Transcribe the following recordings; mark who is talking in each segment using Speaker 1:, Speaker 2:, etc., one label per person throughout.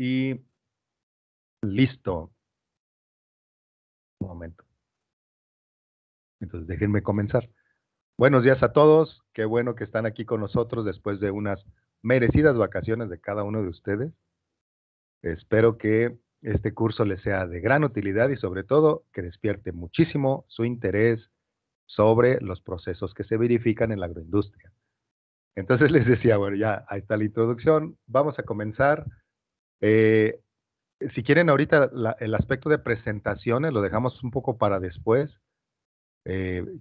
Speaker 1: Y listo. Un momento. Entonces, déjenme comenzar. Buenos días a todos. Qué bueno que están aquí con nosotros después de unas merecidas vacaciones de cada uno de ustedes. Espero que este curso les sea de gran utilidad y sobre todo que despierte muchísimo su interés sobre los procesos que se verifican en la agroindustria. Entonces les decía, bueno, ya ahí está la introducción. Vamos a comenzar. Eh, si quieren ahorita el aspecto de presentaciones lo dejamos un poco para después.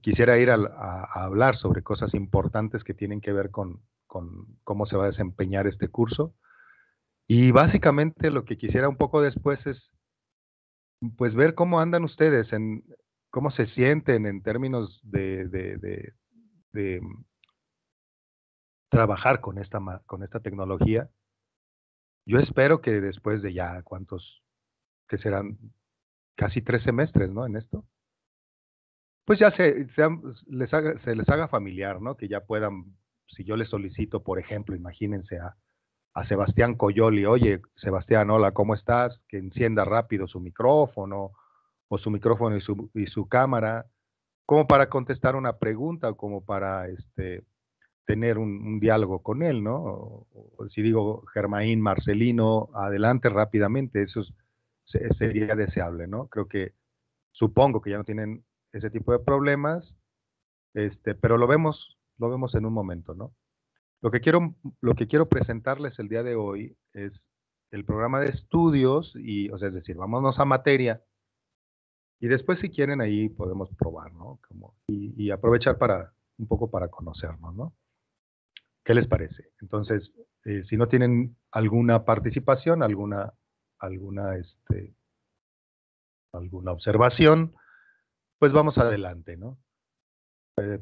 Speaker 1: Quisiera ir a hablar sobre cosas importantes que tienen que ver con cómo se va a desempeñar este curso. Y básicamente lo que quisiera un poco después es, pues, ver cómo andan ustedes, cómo se sienten en términos de trabajar con esta tecnología. Yo espero que después de ya que serán casi 3 semestres, ¿no? En esto, pues ya se les haga familiar, ¿no? Que ya puedan, si yo les solicito, por ejemplo, imagínense a Sebastián Coyoli, oye, Sebastián, hola, ¿cómo estás? Que encienda rápido su micrófono, o su micrófono y su cámara, como para contestar una pregunta, o como para tener un diálogo con él, ¿no? O si digo Germain, Marcelino, adelante rápidamente, sería deseable, ¿no? Supongo que ya no tienen ese tipo de problemas, pero lo vemos en un momento, ¿no? Lo que quiero presentarles el día de hoy es el programa de estudios o sea, es decir, vámonos a materia y después si quieren ahí podemos probar, ¿no? Y aprovechar un poco para conocernos, ¿no? ¿Qué les parece? Entonces, si no tienen alguna participación, alguna, alguna observación, pues vamos adelante, ¿no?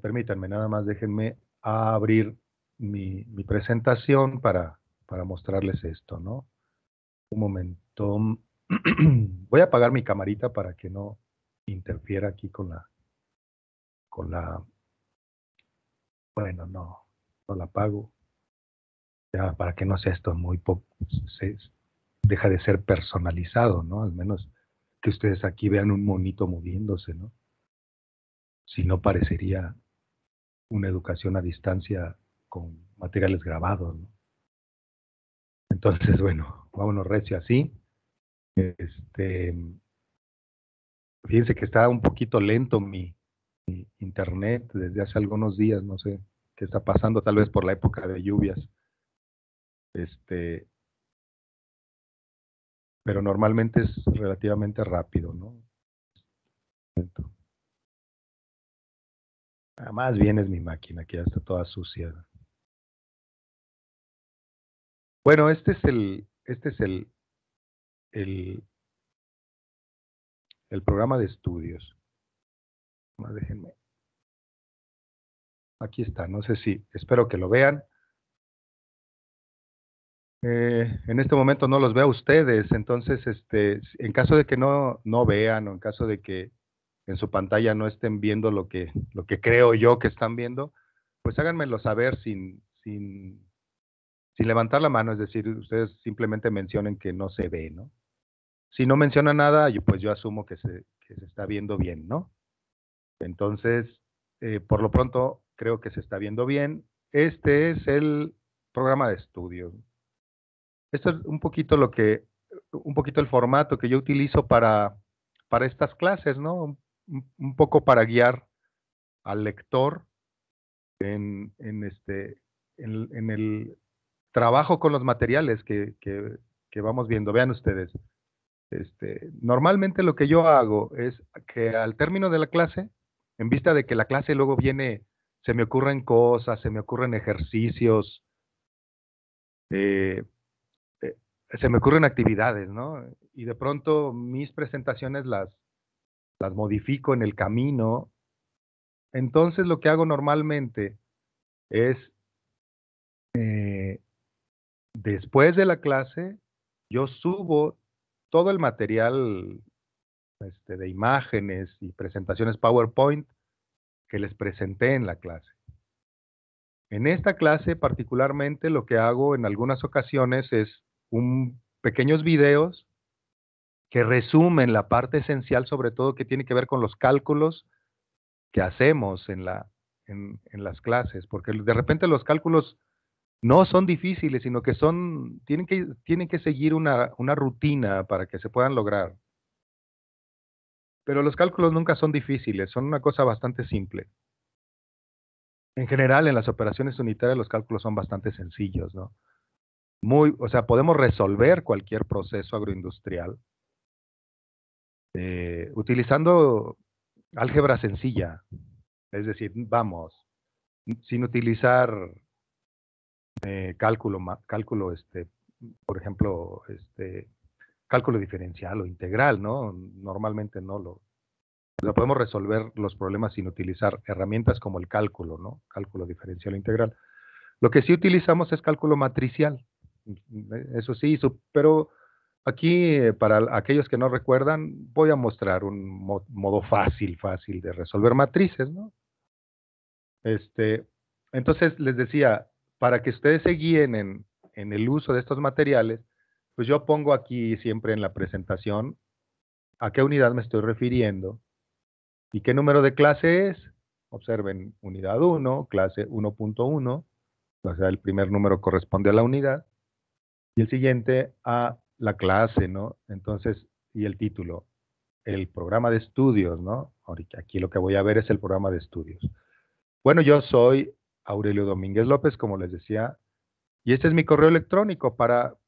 Speaker 1: Permítanme, nada más déjenme abrir mi presentación para mostrarles esto, ¿no? Un momento. Voy a apagar mi camarita para que no interfiera aquí bueno, no la apago. Ya, para que no sea esto se, deja de ser personalizado, ¿no? Al menos que ustedes aquí vean un monito moviéndose, ¿no? Si no parecería una educación a distancia con materiales grabados, ¿no? Entonces, bueno, vámonos recio así. Este, Fíjense que está un poquito lento mi internet desde hace algunos días, no sé qué está pasando, tal vez por la época de lluvias. Este, pero normalmente es relativamente rápido, ¿no? Más bien es mi máquina, que ya está toda sucia. Bueno, este es el, el programa de estudios. Más déjenme. Aquí está, no sé si, espero que lo vean. En este momento no los veo a ustedes, entonces, en caso de que no vean, o en caso de que en su pantalla no estén viendo lo que creo yo que están viendo, pues háganmelo saber sin levantar la mano, es decir, ustedes simplemente mencionen que no se ve, ¿no? Si no menciona nada, pues yo asumo que se está viendo bien, ¿no? Entonces, por lo pronto, creo que se está viendo bien. Este es el programa de estudio. Esto es un poquito el formato que yo utilizo para estas clases, ¿no? Un poco para guiar al lector en el trabajo con los materiales que vamos viendo. Vean ustedes, normalmente lo que yo hago es que al término de la clase, en vista de que la clase luego viene, se me ocurren cosas, se me ocurren ejercicios, eh, eh, se me ocurren actividades, ¿no? Y de pronto mis presentaciones las modifico en el camino. Entonces lo que hago normalmente es, eh, después de la clase, yo subo todo el material de imágenes y presentaciones PowerPoint que les presenté en la clase. En esta clase particularmente lo que hago en algunas ocasiones es pequeños videos que resumen la parte esencial, sobre todo que tiene que ver con los cálculos que hacemos en las clases, porque de repente los cálculos no son difíciles, sino que tienen que seguir una rutina para que se puedan lograr. Pero los cálculos nunca son difíciles, son una cosa bastante simple. En general, en las operaciones unitarias los cálculos son bastante sencillos, ¿no? O sea, podemos resolver cualquier proceso agroindustrial utilizando álgebra sencilla, es decir, vamos, sin utilizar cálculo, por ejemplo, cálculo diferencial o integral, ¿no? Normalmente no lo podemos resolver los problemas sin utilizar herramientas como el cálculo, ¿no? Cálculo diferencial o integral. Lo que sí utilizamos es cálculo matricial. Eso sí, pero aquí, para aquellos que no recuerdan, voy a mostrar un modo fácil de resolver matrices, ¿no? Este, entonces, les decía, para que ustedes se guíen en el uso de estos materiales, pues yo pongo aquí siempre en la presentación a qué unidad me estoy refiriendo y qué número de clase es. Observen, unidad 1, clase 1.1, o sea, el primer número corresponde a la unidad, y el siguiente a la clase, ¿no? Entonces, y el título, el programa de estudios, ¿no? Ahorita aquí lo que voy a ver es el programa de estudios. Bueno, yo soy Aurelio Domínguez López, como les decía, y este es mi correo electrónico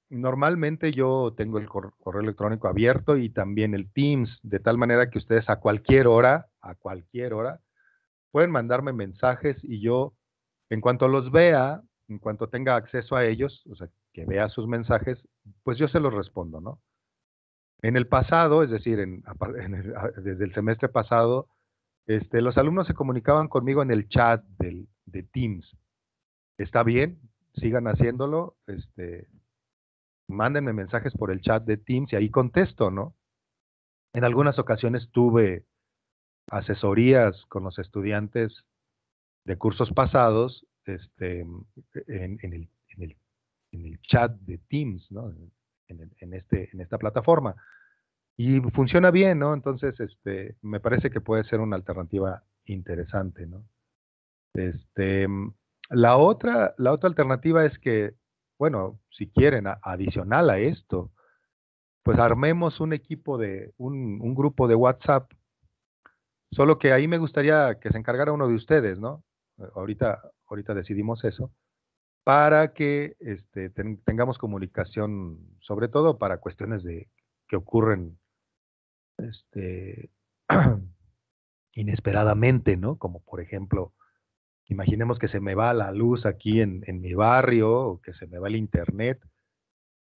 Speaker 1: normalmente yo tengo el correo electrónico abierto y también el Teams, de tal manera que ustedes a cualquier hora, pueden mandarme mensajes y yo, en cuanto los vea, en cuanto tenga acceso a ellos, o sea, que vea sus mensajes, pues yo se los respondo, ¿no? En el pasado, es decir, desde el semestre pasado, los alumnos se comunicaban conmigo en el chat de Teams. Está bien, sigan haciéndolo, mándenme mensajes por el chat de Teams y ahí contesto, ¿no? En algunas ocasiones tuve asesorías con los estudiantes de cursos pasados, en el chat de Teams, ¿no? En esta plataforma. Y funciona bien, ¿no? Entonces, me parece que puede ser una alternativa interesante, ¿no? Este, mm, la otra alternativa es que, bueno, si quieren, adicional a esto, pues armemos un grupo de WhatsApp, solo que ahí me gustaría que se encargara uno de ustedes, ¿no? Ahorita decidimos eso, para que tengamos comunicación, sobre todo para cuestiones que ocurren este, inesperadamente, ¿no? Como por ejemplo, imaginemos que se me va la luz aquí en mi barrio, o que se me va el internet,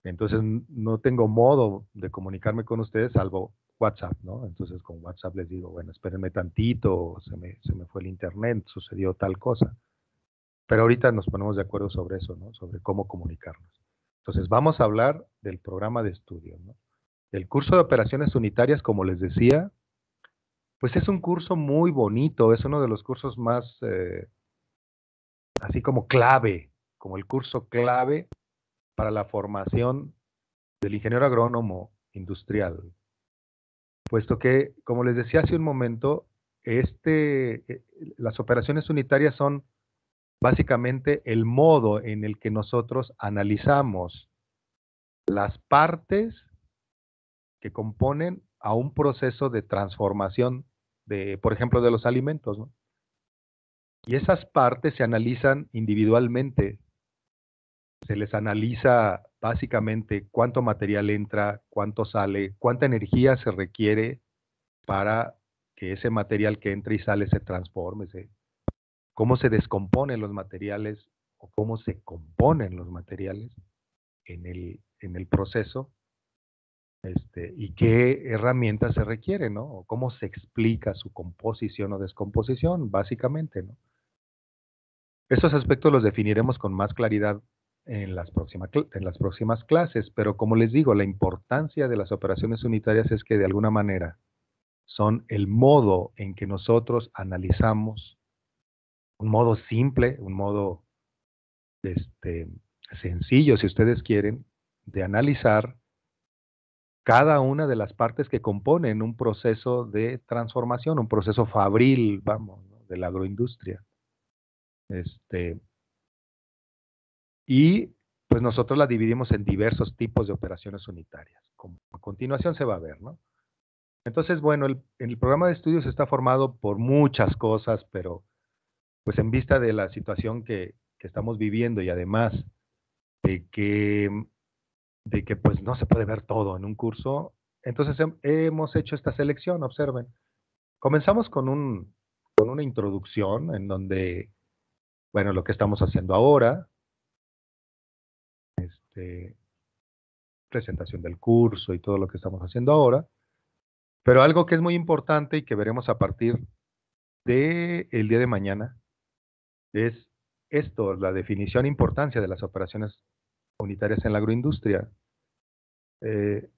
Speaker 1: entonces no tengo modo de comunicarme con ustedes salvo WhatsApp, ¿no? Entonces con WhatsApp les digo, bueno, espérenme tantito, se me fue el internet, sucedió tal cosa. Pero ahorita nos ponemos de acuerdo sobre eso, ¿no? Sobre cómo comunicarnos. Entonces vamos a hablar del programa de estudio, ¿no? El curso de operaciones unitarias, como les decía, pues es un curso muy bonito, es uno de los cursos más, así como clave, como el curso clave para la formación del ingeniero agrónomo industrial. Puesto que, como les decía hace un momento, las operaciones unitarias son básicamente el modo en el que nosotros analizamos las partes que componen a un proceso de transformación por ejemplo, de los alimentos, ¿no? Y esas partes se analizan individualmente. Se les analiza básicamente cuánto material entra, cuánto sale, cuánta energía se requiere para que ese material que entra y sale se transforme, cómo se descomponen los materiales o cómo se componen los materiales en el proceso, y qué herramientas se requieren, ¿no? O cómo se explica su composición o descomposición, básicamente, ¿no? Estos aspectos los definiremos con más claridad en las próximas clases, pero como les digo, la importancia de las operaciones unitarias es que de alguna manera son el modo en que nosotros analizamos, un modo simple, un modo este, sencillo, si ustedes quieren, de analizar cada una de las partes que componen un proceso de transformación, un proceso fabril, vamos, ¿no? De la agroindustria. Este, y pues nosotros la dividimos en diversos tipos de operaciones unitarias, como a continuación se va a ver, ¿no? Entonces, bueno, el programa de estudios está formado por muchas cosas, pero pues en vista de la situación que estamos viviendo y además de que, de que pues no se puede ver todo en un curso, entonces hemos hecho esta selección, observen. Comenzamos con una introducción en donde, bueno, lo que estamos haciendo ahora, este, presentación del curso y todo lo que estamos haciendo ahora, pero algo que es muy importante y que veremos a partir de el día de mañana es esto, la definición e importancia de las operaciones unitarias en la agroindustria.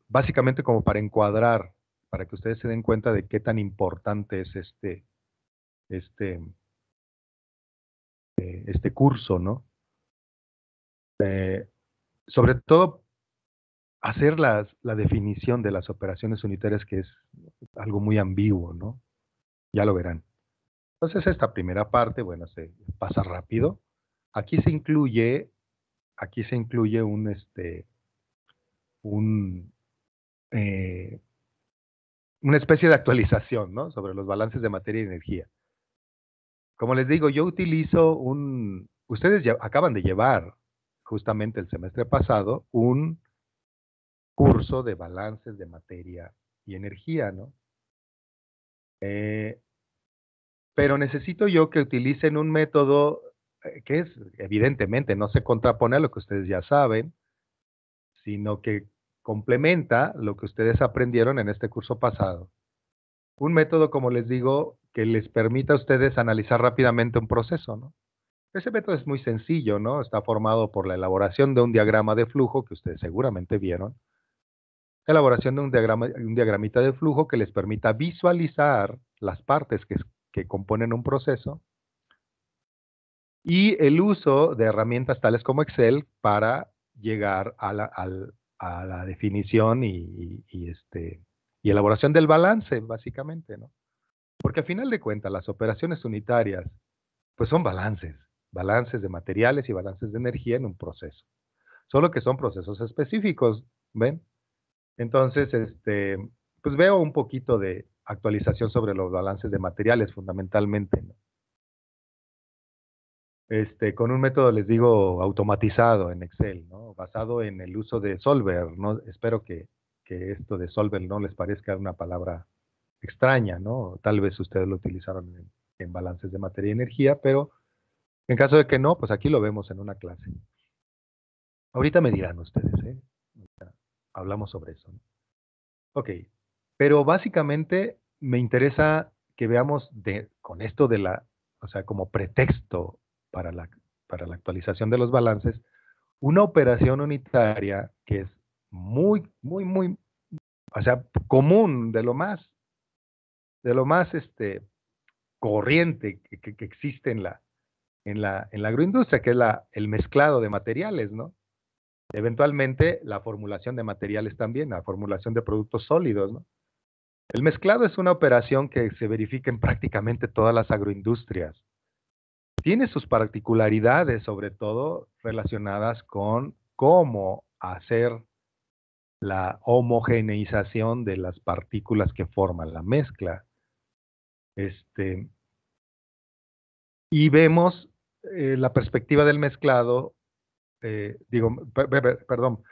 Speaker 1: Básicamente como para encuadrar, para que ustedes se den cuenta de qué tan importante es este, este curso, ¿no? Sobre todo hacer la definición de las operaciones unitarias, que es algo muy ambiguo, ¿no? Ya lo verán. Entonces, esta primera parte, bueno, se pasa rápido. Aquí se incluye, aquí se incluye un, eh, una especie de actualización, ¿no? Sobre los balances de materia y energía. Como les digo, yo utilizo ustedes ya acaban de llevar justamente el semestre pasado un curso de balances de materia y energía, ¿no? Eh, pero necesito yo que utilicen un método que es, evidentemente, no se contrapone a lo que ustedes ya saben, sino que complementa lo que ustedes aprendieron en este curso pasado. Un método, como les digo, que les permita a ustedes analizar rápidamente un proceso, ¿no? Ese método es muy sencillo, ¿no? Está formado por la elaboración de un diagrama de flujo, que ustedes seguramente vieron, elaboración de un diagramita de flujo que les permita visualizar las partes que componen un proceso, y el uso de herramientas tales como Excel para llegar a la definición y elaboración del balance, básicamente, ¿no? Porque a final de cuentas, las operaciones unitarias, pues son balances, balances de materiales y balances de energía en un proceso. Solo que son procesos específicos, ¿ven? Entonces, pues veo un poquito de actualización sobre los balances de materiales, fundamentalmente, ¿no? Con un método, les digo, automatizado en Excel, ¿no? Basado en el uso de Solver, ¿no? Espero que esto de Solver no les parezca una palabra extraña, ¿no? Tal vez ustedes lo utilizaron en balances de materia y energía, pero en caso de que no, pues aquí lo vemos en una clase. Ahorita me dirán ustedes, ¿eh? Hablamos sobre eso, ¿no? Ok, pero básicamente me interesa que veamos con esto o sea, como pretexto para para la actualización de los balances, una operación unitaria que es muy, o sea, común, de lo más corriente que existe en la agroindustria, que es el mezclado de materiales, ¿no? Eventualmente la formulación de materiales también, la formulación de productos sólidos, ¿no? El mezclado es una operación que se verifica en prácticamente todas las agroindustrias. Tiene sus particularidades, sobre todo relacionadas con cómo hacer la homogeneización de las partículas que forman la mezcla. Este, y vemos la perspectiva del mezclado, perdón,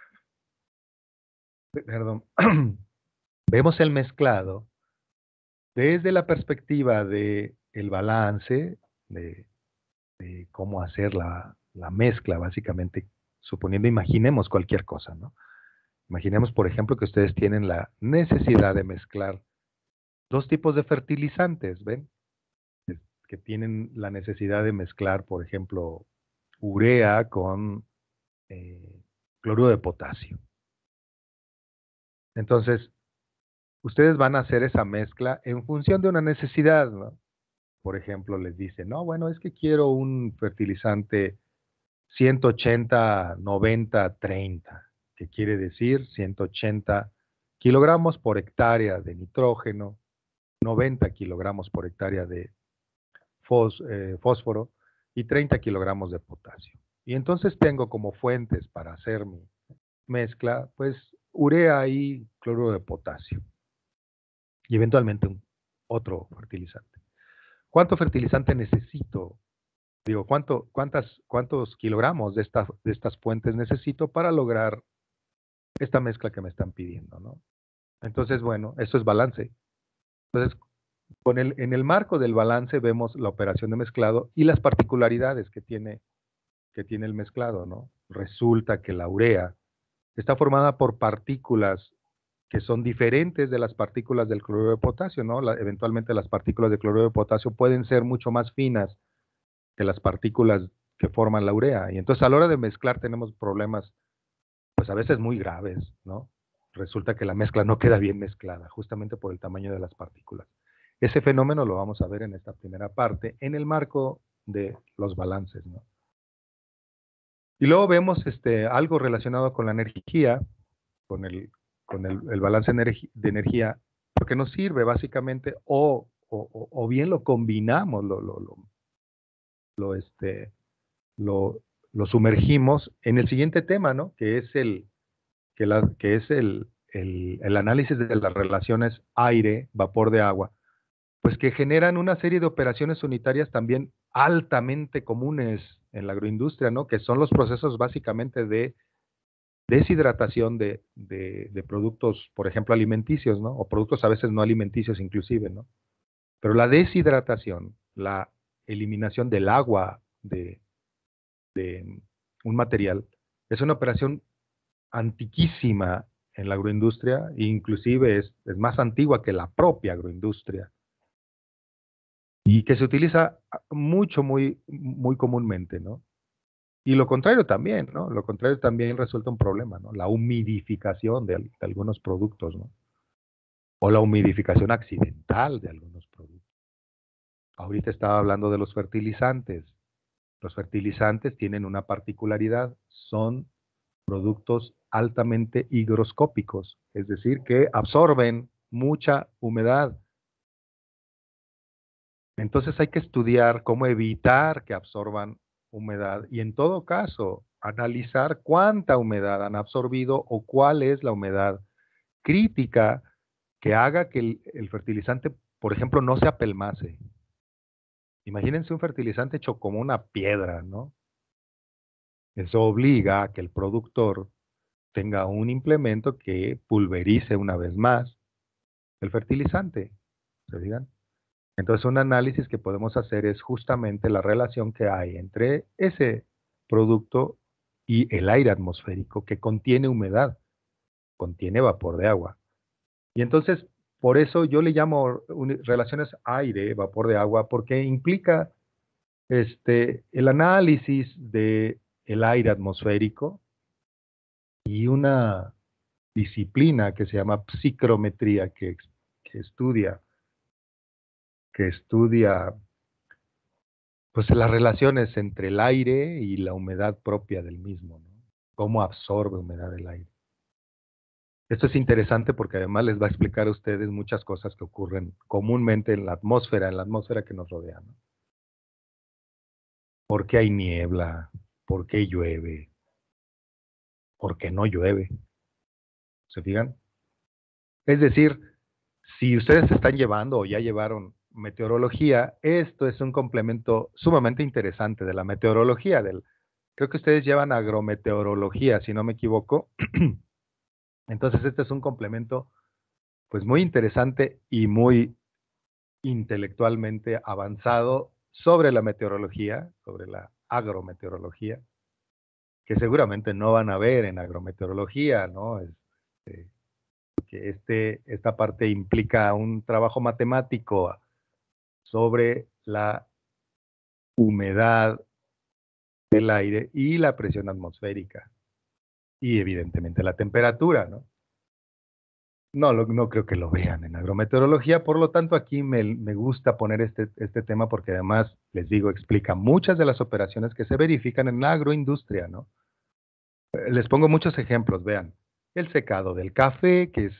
Speaker 1: perdón, vemos el mezclado desde la perspectiva de el balance, de cómo hacer la mezcla, básicamente, suponiendo, imaginemos cualquier cosa, ¿no? Imaginemos, por ejemplo, que ustedes tienen la necesidad de mezclar dos tipos de fertilizantes, ¿ven? Que tienen la necesidad de mezclar, por ejemplo, urea con eh, cloruro de potasio. Entonces, ustedes van a hacer esa mezcla en función de una necesidad, ¿no? Por ejemplo, les dicen, no, bueno, es que quiero un fertilizante 180, 90, 30, que quiere decir 180 kilogramos por hectárea de nitrógeno, 90 kilogramos por hectárea de fósforo y 30 kilogramos de potasio. Y entonces tengo como fuentes para hacer mi mezcla, pues urea y cloruro de potasio y eventualmente otro fertilizante. ¿Cuánto fertilizante necesito? Digo, ¿cuántos kilogramos de estas fuentes necesito para lograr esta mezcla que me están pidiendo, ¿no? Entonces, bueno, eso es balance. Entonces, en el marco del balance vemos la operación de mezclado y las particularidades que tiene el mezclado, ¿no? Resulta que la urea está formada por partículas que son diferentes de las partículas del cloruro de potasio, ¿no? Eventualmente las partículas de cloruro de potasio pueden ser mucho más finas que las partículas que forman la urea. Y entonces a la hora de mezclar tenemos problemas, pues a veces muy graves, ¿no? Resulta que la mezcla no queda bien mezclada, justamente por el tamaño de las partículas. Ese fenómeno lo vamos a ver en esta primera parte, en el marco de los balances, ¿no? Y luego vemos algo relacionado con la energía, con el balance de energía, porque nos sirve básicamente, o bien lo combinamos, lo, este, lo, lo sumergimos en el siguiente tema, ¿no? Que es el análisis de las relaciones aire, vapor de agua, pues que generan una serie de operaciones unitarias también altamente comunes en la agroindustria, ¿no? Que son los procesos básicamente de deshidratación de productos, por ejemplo, alimenticios, ¿no? O productos a veces no alimenticios inclusive, ¿no? Pero la deshidratación, la eliminación del agua de un material, es una operación antiquísima en la agroindustria, e inclusive es más antigua que la propia agroindustria, y que se utiliza mucho, muy comúnmente, ¿no? Y lo contrario también, ¿no? Lo contrario también resulta un problema, ¿no? La humidificación de algunos productos, ¿no? O la humidificación accidental de algunos productos. Ahorita estaba hablando de los fertilizantes. Los fertilizantes tienen una particularidad, son productos altamente higroscópicos, es decir, que absorben mucha humedad. Entonces hay que estudiar cómo evitar que absorban humedad y en todo caso analizar cuánta humedad han absorbido o cuál es la humedad crítica que haga que el fertilizante, por ejemplo, no se apelmace. Imagínense un fertilizante hecho como una piedra, ¿no? Eso obliga a que el productor tenga un implemento que pulverice una vez más el fertilizante. ¿Se digan? Entonces, un análisis que podemos hacer es justamente la relación que hay entre ese producto y el aire atmosférico que contiene humedad, contiene vapor de agua. Y entonces, por eso yo le llamo relaciones aire, vapor de agua, porque implica el análisis de el aire atmosférico y una disciplina que se llama psicrometría, que estudia, que estudia pues las relaciones entre el aire y la humedad propia del mismo, ¿no? Cómo absorbe humedad el aire. Esto es interesante porque además les va a explicar a ustedes muchas cosas que ocurren comúnmente en la atmósfera que nos rodea, ¿no? ¿Por qué hay niebla? ¿Por qué llueve? ¿Por qué no llueve? ¿Se fijan? Es decir, si ustedes están llevando o ya llevaron meteorología, esto es un complemento sumamente interesante de la meteorología. Creo que ustedes llevan agrometeorología, si no me equivoco. Entonces, este es un complemento pues muy interesante y muy intelectualmente avanzado sobre la meteorología, sobre la agrometeorología, que seguramente no van a ver en agrometeorología, ¿no? Que esta parte implica un trabajo matemático sobre la humedad del aire y la presión atmosférica y evidentemente la temperatura, ¿no? No creo que lo vean en agrometeorología, por lo tanto aquí me gusta poner este tema porque además, les digo, explica muchas de las operaciones que se verifican en la agroindustria, ¿no? Les pongo muchos ejemplos, vean, el secado del café, que es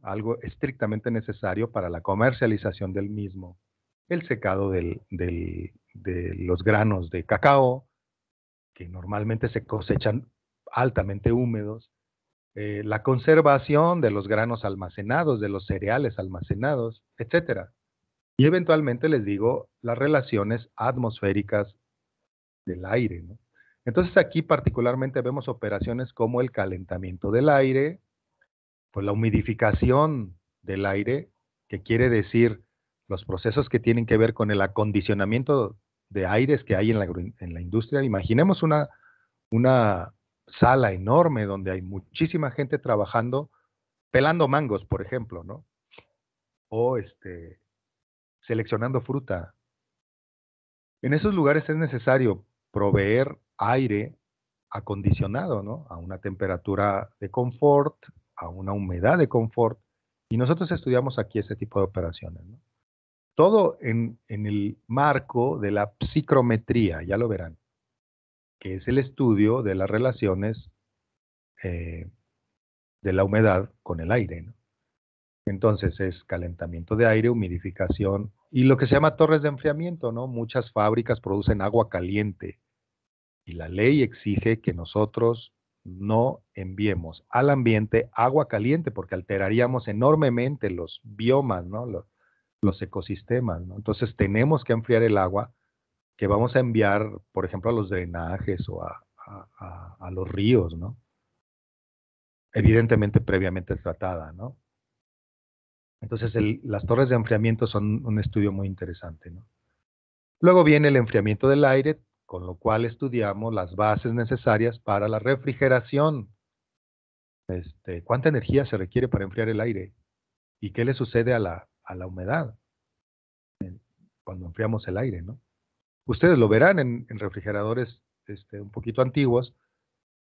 Speaker 1: algo estrictamente necesario para la comercialización del mismo, el secado de los granos de cacao, que normalmente se cosechan altamente húmedos, la conservación de los granos almacenados, de los cereales almacenados, etcétera. Y eventualmente les digo las relaciones atmosféricas del aire, ¿no? Entonces aquí particularmente vemos operaciones como el calentamiento del aire, pues la humidificación del aire, que quiere decir los procesos que tienen que ver con el acondicionamiento de aires que hay en en la industria. Imaginemos una sala enorme donde hay muchísima gente trabajando, pelando mangos, por ejemplo, ¿no? O seleccionando fruta. En esos lugares es necesario proveer aire acondicionado, ¿no? A una temperatura de confort, a una humedad de confort. Y nosotros estudiamos aquí ese tipo de operaciones, ¿no? Todo en el marco de la psicometría, ya lo verán, que es el estudio de las relaciones eh, de la humedad con el aire, ¿no? Entonces es calentamiento de aire, humidificación y lo que se llama torres de enfriamiento, ¿no? Muchas fábricas producen agua caliente y la ley exige que nosotros no enviemos al ambiente agua caliente porque alteraríamos enormemente los biomas, ¿no? Los ecosistemas, ¿no? Entonces tenemos que enfriar el agua que vamos a enviar, por ejemplo, a los drenajes o a los ríos, ¿no? Evidentemente previamente tratada, ¿no? Entonces las torres de enfriamiento son un estudio muy interesante, ¿no? Luego viene el enfriamiento del aire, con lo cual estudiamos las bases necesarias para la refrigeración. ¿Cuánta energía se requiere para enfriar el aire? ¿Y qué le sucede a la humedad cuando enfriamos el aire, ¿no? Ustedes lo verán en refrigeradores un poquito antiguos.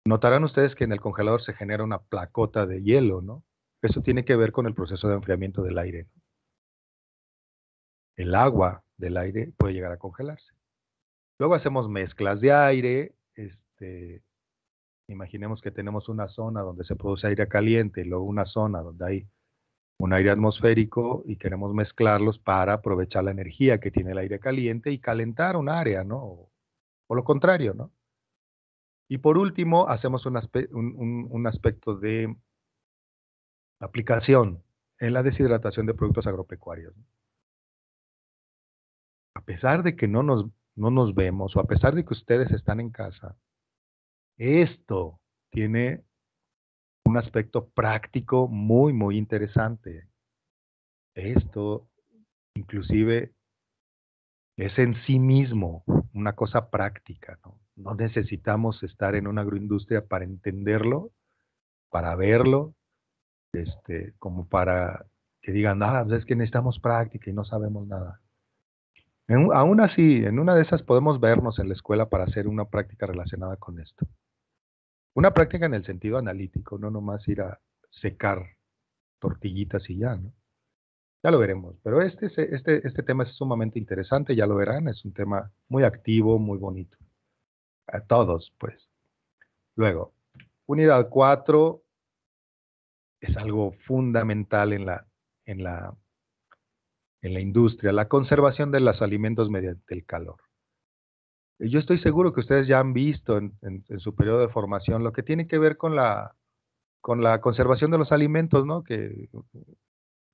Speaker 1: Notarán ustedes que en el congelador se genera una placota de hielo, ¿no? Eso tiene que ver con el proceso de enfriamiento del aire, ¿no? El agua del aire puede llegar a congelarse. Luego hacemos mezclas de aire, imaginemos que tenemos una zona donde se produce aire caliente y luego una zona donde hay un aire atmosférico y queremos mezclarlos para aprovechar la energía que tiene el aire caliente y calentar un área, ¿no? O lo contrario, ¿no? Y por último, hacemos un aspecto de aplicación en la deshidratación de productos agropecuarios, ¿no? A pesar de que no nos vemos o a pesar de que ustedes están en casa, esto tiene un aspecto práctico muy, muy interesante. Esto inclusive es en sí mismo una cosa práctica, ¿no? No necesitamos estar en una agroindustria para entenderlo, para verlo, como para que digan, pues es que necesitamos práctica y no sabemos nada. Aún así, en una de esas podemos vernos en la escuela para hacer una práctica relacionada con esto. Una práctica en el sentido analítico, no nomás ir a secar tortillitas y ya, ¿no? Ya lo veremos, pero este tema es sumamente interesante, ya lo verán, es un tema muy activo, muy bonito. A todos, pues. Luego, unidad 4 es algo fundamental en la, en la industria, la conservación de los alimentos mediante el calor. Yo estoy seguro que ustedes ya han visto en su periodo de formación lo que tiene que ver con la conservación de los alimentos, ¿no? Que,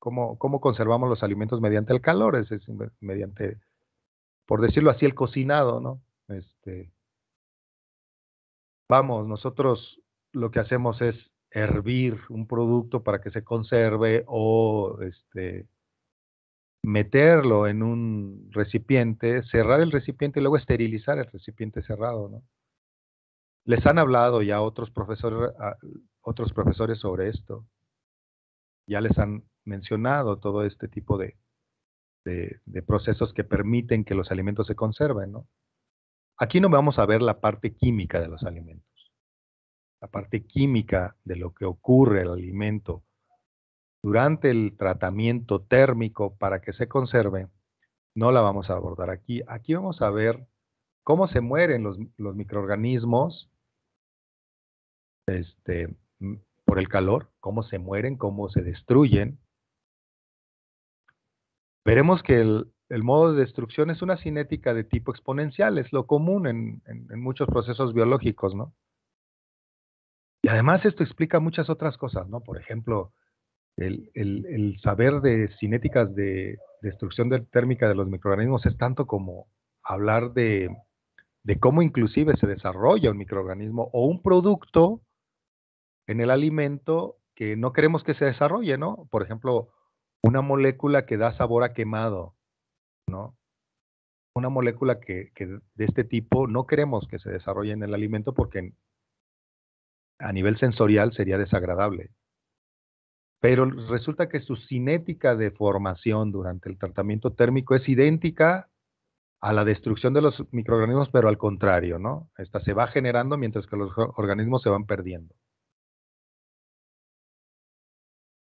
Speaker 1: cómo conservamos los alimentos mediante el calor, es mediante, por decirlo así, el cocinado, ¿no? Vamos, nosotros lo que hacemos es hervir un producto para que se conserve o meterlo en un recipiente, cerrar el recipiente y luego esterilizar el recipiente cerrado, ¿no? Les han hablado ya otros profesores sobre esto. Ya les han mencionado todo este tipo de procesos que permiten que los alimentos se conserven, ¿no? Aquí no vamos a ver la parte química de los alimentos, la parte química de lo que ocurre al alimento durante el tratamiento térmico para que se conserve, no la vamos a abordar aquí. Aquí vamos a ver cómo se mueren los microorganismos, por el calor, cómo se mueren, cómo se destruyen, veremos que el modo de destrucción es una cinética de tipo exponencial, es lo común en muchos procesos biológicos, ¿no? Y además esto explica muchas otras cosas, ¿no? Por ejemplo, el saber de cinéticas de destrucción térmica de los microorganismos es tanto como hablar de cómo inclusive se desarrolla un microorganismo o un producto en el alimento que no queremos que se desarrolle, ¿no? Por ejemplo, una molécula que da sabor a quemado, ¿no? Una molécula que de este tipo no queremos que se desarrolle en el alimento porque a nivel sensorial sería desagradable. Pero resulta que su cinética de formación durante el tratamiento térmico es idéntica a la destrucción de los microorganismos, pero al contrario, ¿no? Esta se va generando mientras que los organismos se van perdiendo.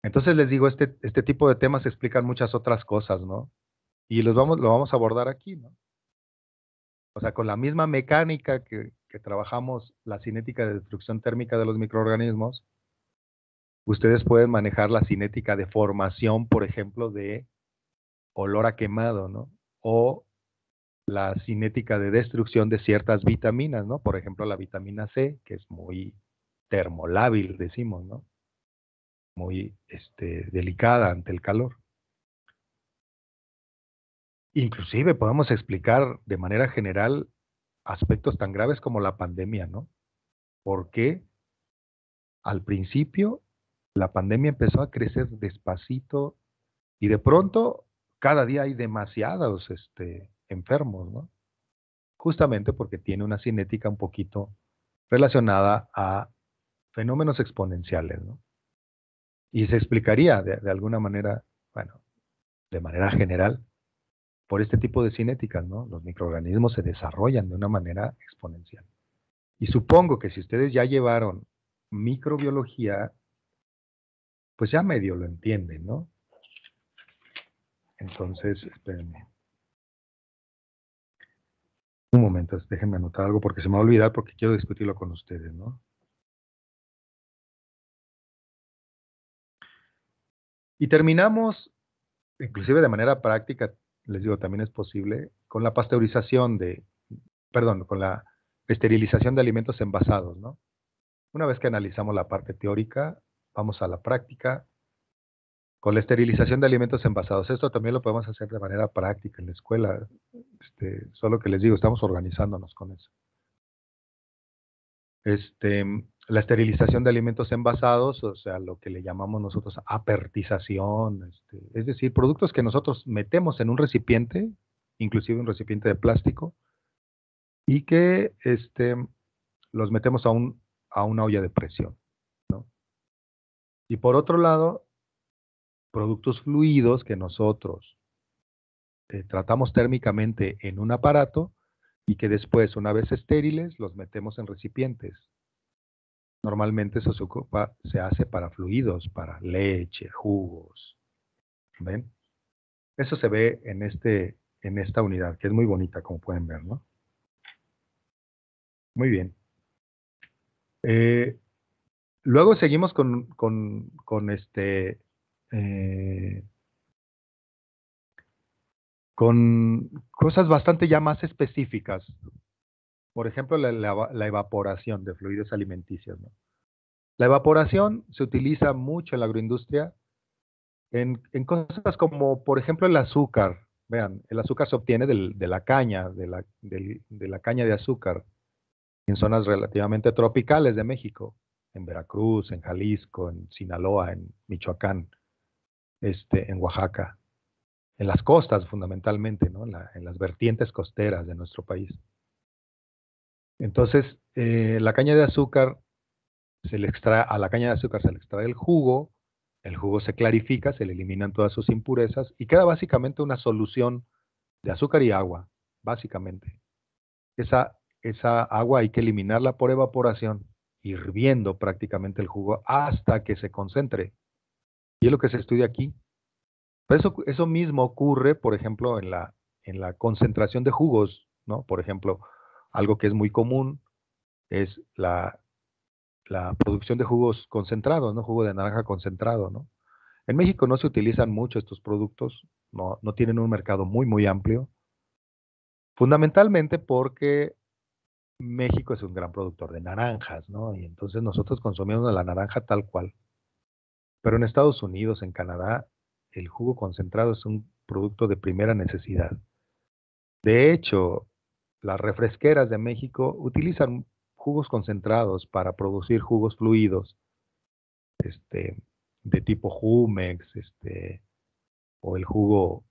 Speaker 1: Entonces les digo, este tipo de temas explican muchas otras cosas, ¿no? Y lo vamos a abordar aquí, ¿no? O sea, con la misma mecánica que trabajamos la cinética de destrucción térmica de los microorganismos, ustedes pueden manejar la cinética de formación, por ejemplo, de olor a quemado, ¿no? O la cinética de destrucción de ciertas vitaminas, ¿no? Por ejemplo, la vitamina C, que es muy termolábil, decimos, ¿no? Muy delicada ante el calor. Inclusive podemos explicar de manera general aspectos tan graves como la pandemia, ¿no? Porque al principio la pandemia empezó a crecer despacito y de pronto cada día hay demasiados enfermos, ¿no? Justamente porque tiene una cinética un poquito relacionada a fenómenos exponenciales, ¿no? Y se explicaría de alguna manera, bueno, de manera general, por este tipo de cinéticas, ¿no? Los microorganismos se desarrollan de una manera exponencial. Y supongo que si ustedes ya llevaron microbiología, pues ya medio lo entienden, ¿no? Entonces, espérenme un momento, déjenme anotar algo porque se me va a olvidar porque quiero discutirlo con ustedes, ¿no? Y terminamos, inclusive de manera práctica, les digo, también es posible, con la pasteurización perdón, con la esterilización de alimentos envasados, ¿no? Una vez que analizamos la parte teórica, vamos a la práctica con la esterilización de alimentos envasados. Esto también lo podemos hacer de manera práctica en la escuela, solo que les digo, estamos organizándonos con eso. La esterilización de alimentos envasados, o sea, lo que le llamamos nosotros apertización, es decir, productos que nosotros metemos en un recipiente, inclusive un recipiente de plástico, y que los metemos a una olla de presión, ¿no? Y por otro lado, productos fluidos que nosotros tratamos térmicamente en un aparato y que después, una vez estériles, los metemos en recipientes. Normalmente eso se hace para fluidos, para leche, jugos, ¿ven? Eso se ve en esta unidad, que es muy bonita, como pueden ver, ¿no? Muy bien. Eh, Luego seguimos eh, con cosas bastante ya más específicas. Por ejemplo, la evaporación de fluidos alimenticios, ¿no? La evaporación se utiliza mucho en la agroindustria en cosas como, por ejemplo, el azúcar. Vean, el azúcar se obtiene de la caña, de la caña de azúcar, en zonas relativamente tropicales de México, en Veracruz, en Jalisco, en Sinaloa, en Michoacán, en Oaxaca, en las costas fundamentalmente, ¿no? En las vertientes costeras de nuestro país. Entonces, la caña de azúcar a la caña de azúcar se le extrae el jugo se clarifica, se le eliminan todas sus impurezas y queda básicamente una solución de azúcar y agua, básicamente. Esa agua hay que eliminarla por evaporación, hirviendo prácticamente el jugo hasta que se concentre. Y es lo que se estudia aquí. Pero eso mismo ocurre, por ejemplo, en la concentración de jugos, ¿no? Por ejemplo, algo que es muy común es la producción de jugos concentrados, ¿no? Jugo de naranja concentrado, ¿no? En México no se utilizan mucho estos productos, no tienen un mercado muy amplio, fundamentalmente porque México es un gran productor de naranjas, ¿no? Y entonces nosotros consumimos la naranja tal cual. Pero en Estados Unidos, en Canadá, el jugo concentrado es un producto de primera necesidad. De hecho, las refresqueras de México utilizan jugos concentrados para producir jugos fluidos, este, de tipo Jumex, o el jugo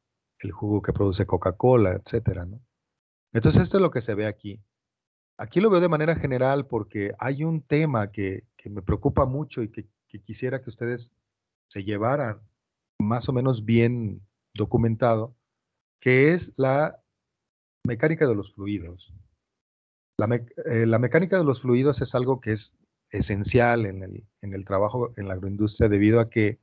Speaker 1: que produce Coca-Cola, etcétera, ¿no? Entonces, esto es lo que se ve aquí. Aquí lo veo de manera general porque hay un tema que me preocupa mucho y que quisiera que ustedes se llevaran más o menos bien documentado, que es la mecánica de los fluidos. La mecánica de los fluidos es algo que es esencial en el trabajo en la agroindustria debido a que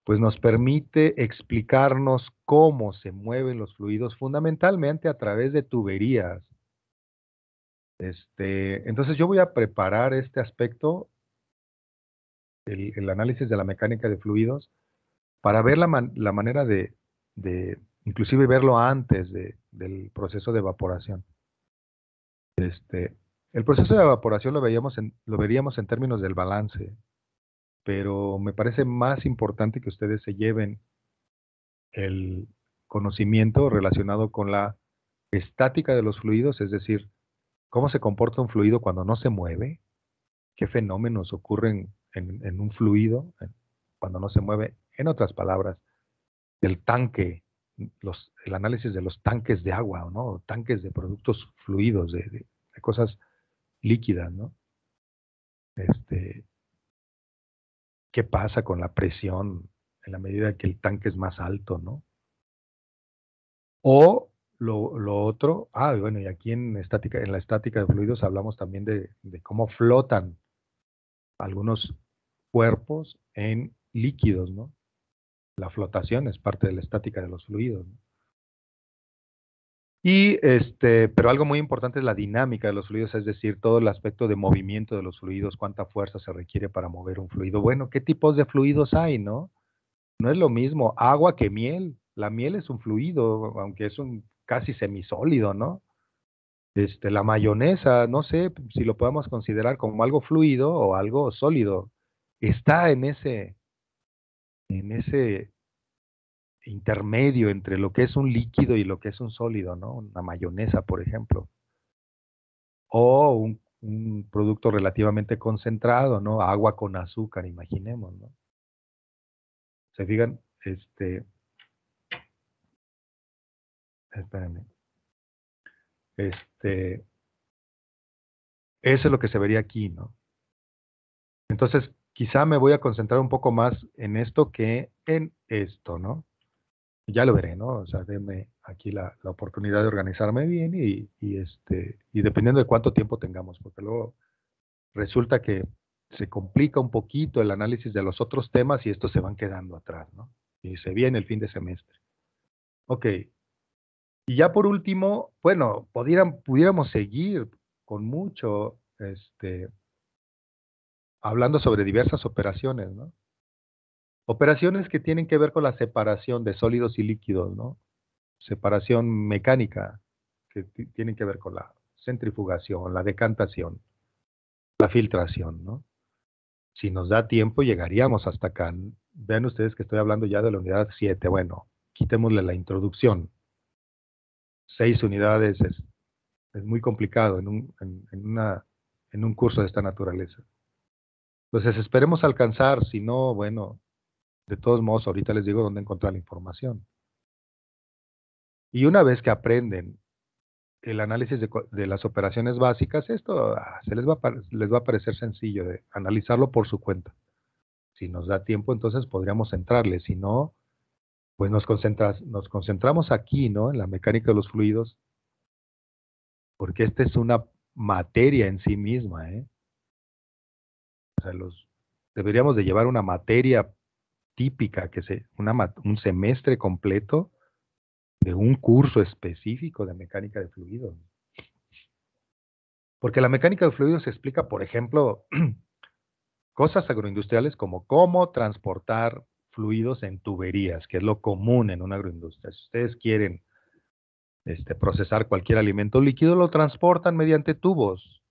Speaker 1: pues nos permite explicarnos cómo se mueven los fluidos fundamentalmente a través de tuberías. Entonces yo voy a preparar este aspecto, el análisis de la mecánica de fluidos, para ver la manera de inclusive verlo antes del proceso de evaporación. El proceso de evaporación lo veríamos en términos del balance, pero me parece más importante que ustedes se lleven el conocimiento relacionado con la estática de los fluidos, es decir, cómo se comporta un fluido cuando no se mueve, qué fenómenos ocurren en un fluido cuando no se mueve. En otras palabras, el tanque, el análisis de los tanques de agua, ¿no? Tanques de productos fluidos, de cosas líquidas, ¿no? Este, ¿Qué pasa con la presión en la medida que el tanque es más alto, ¿no? O lo otro, bueno, y aquí en la estática de fluidos hablamos también de cómo flotan algunos cuerpos en líquidos, ¿no? La flotación es parte de la estática de los fluidos, ¿no? Y pero algo muy importante es la dinámica de los fluidos, es decir, todo el aspecto de movimiento de los fluidos, cuánta fuerza se requiere para mover un fluido. Bueno, ¿qué tipos de fluidos hay, no? No es lo mismo agua que miel. La miel es un fluido, aunque es un casi semisólido, ¿no? La mayonesa, no sé si lo podemos considerar como algo fluido o algo sólido. Está en ese intermedio entre lo que es un líquido y lo que es un sólido, ¿no? Una mayonesa, por ejemplo. O un producto relativamente concentrado, ¿no? Agua con azúcar, imaginemos, ¿no? Se fijan, espérenme, este, eso es lo que se vería aquí, ¿no? Entonces, quizá me voy a concentrar un poco más en esto que en esto, ¿no? Ya lo veré, ¿no? O sea, denme aquí la oportunidad de organizarme bien y dependiendo de cuánto tiempo tengamos, porque luego resulta que se complica un poquito el análisis de los otros temas y estos se van quedando atrás, ¿no? Y se viene el fin de semestre. Ok, y ya por último, bueno, pudiéramos seguir con mucho, hablando sobre diversas operaciones, ¿no? Operaciones que tienen que ver con la separación de sólidos y líquidos, ¿no? Separación mecánica, que tienen que ver con la centrifugación, la decantación, la filtración, ¿no? Si nos da tiempo, llegaríamos hasta acá. Vean ustedes que estoy hablando ya de la unidad 7. Bueno, quitémosle la introducción. 6 unidades es muy complicado en un curso de esta naturaleza. Entonces, esperemos alcanzar, si no, bueno, de todos modos, ahorita les digo dónde encontrar la información. Y una vez que aprenden el análisis de las operaciones básicas, esto les va a parecer sencillo de analizarlo por su cuenta. Si nos da tiempo, entonces podríamos entrarle. Si no, pues nos concentramos aquí, ¿no? En la mecánica de los fluidos, porque esta es una materia en sí misma, ¿eh? O sea, deberíamos de llevar una materia típica, un semestre completo de un curso específico de mecánica de fluidos. Porque la mecánica de fluidos explica, por ejemplo, cosas agroindustriales como cómo transportar fluidos en tuberías, que es lo común en una agroindustria. Si ustedes quieren procesar cualquier alimento líquido, lo transportan mediante tubos,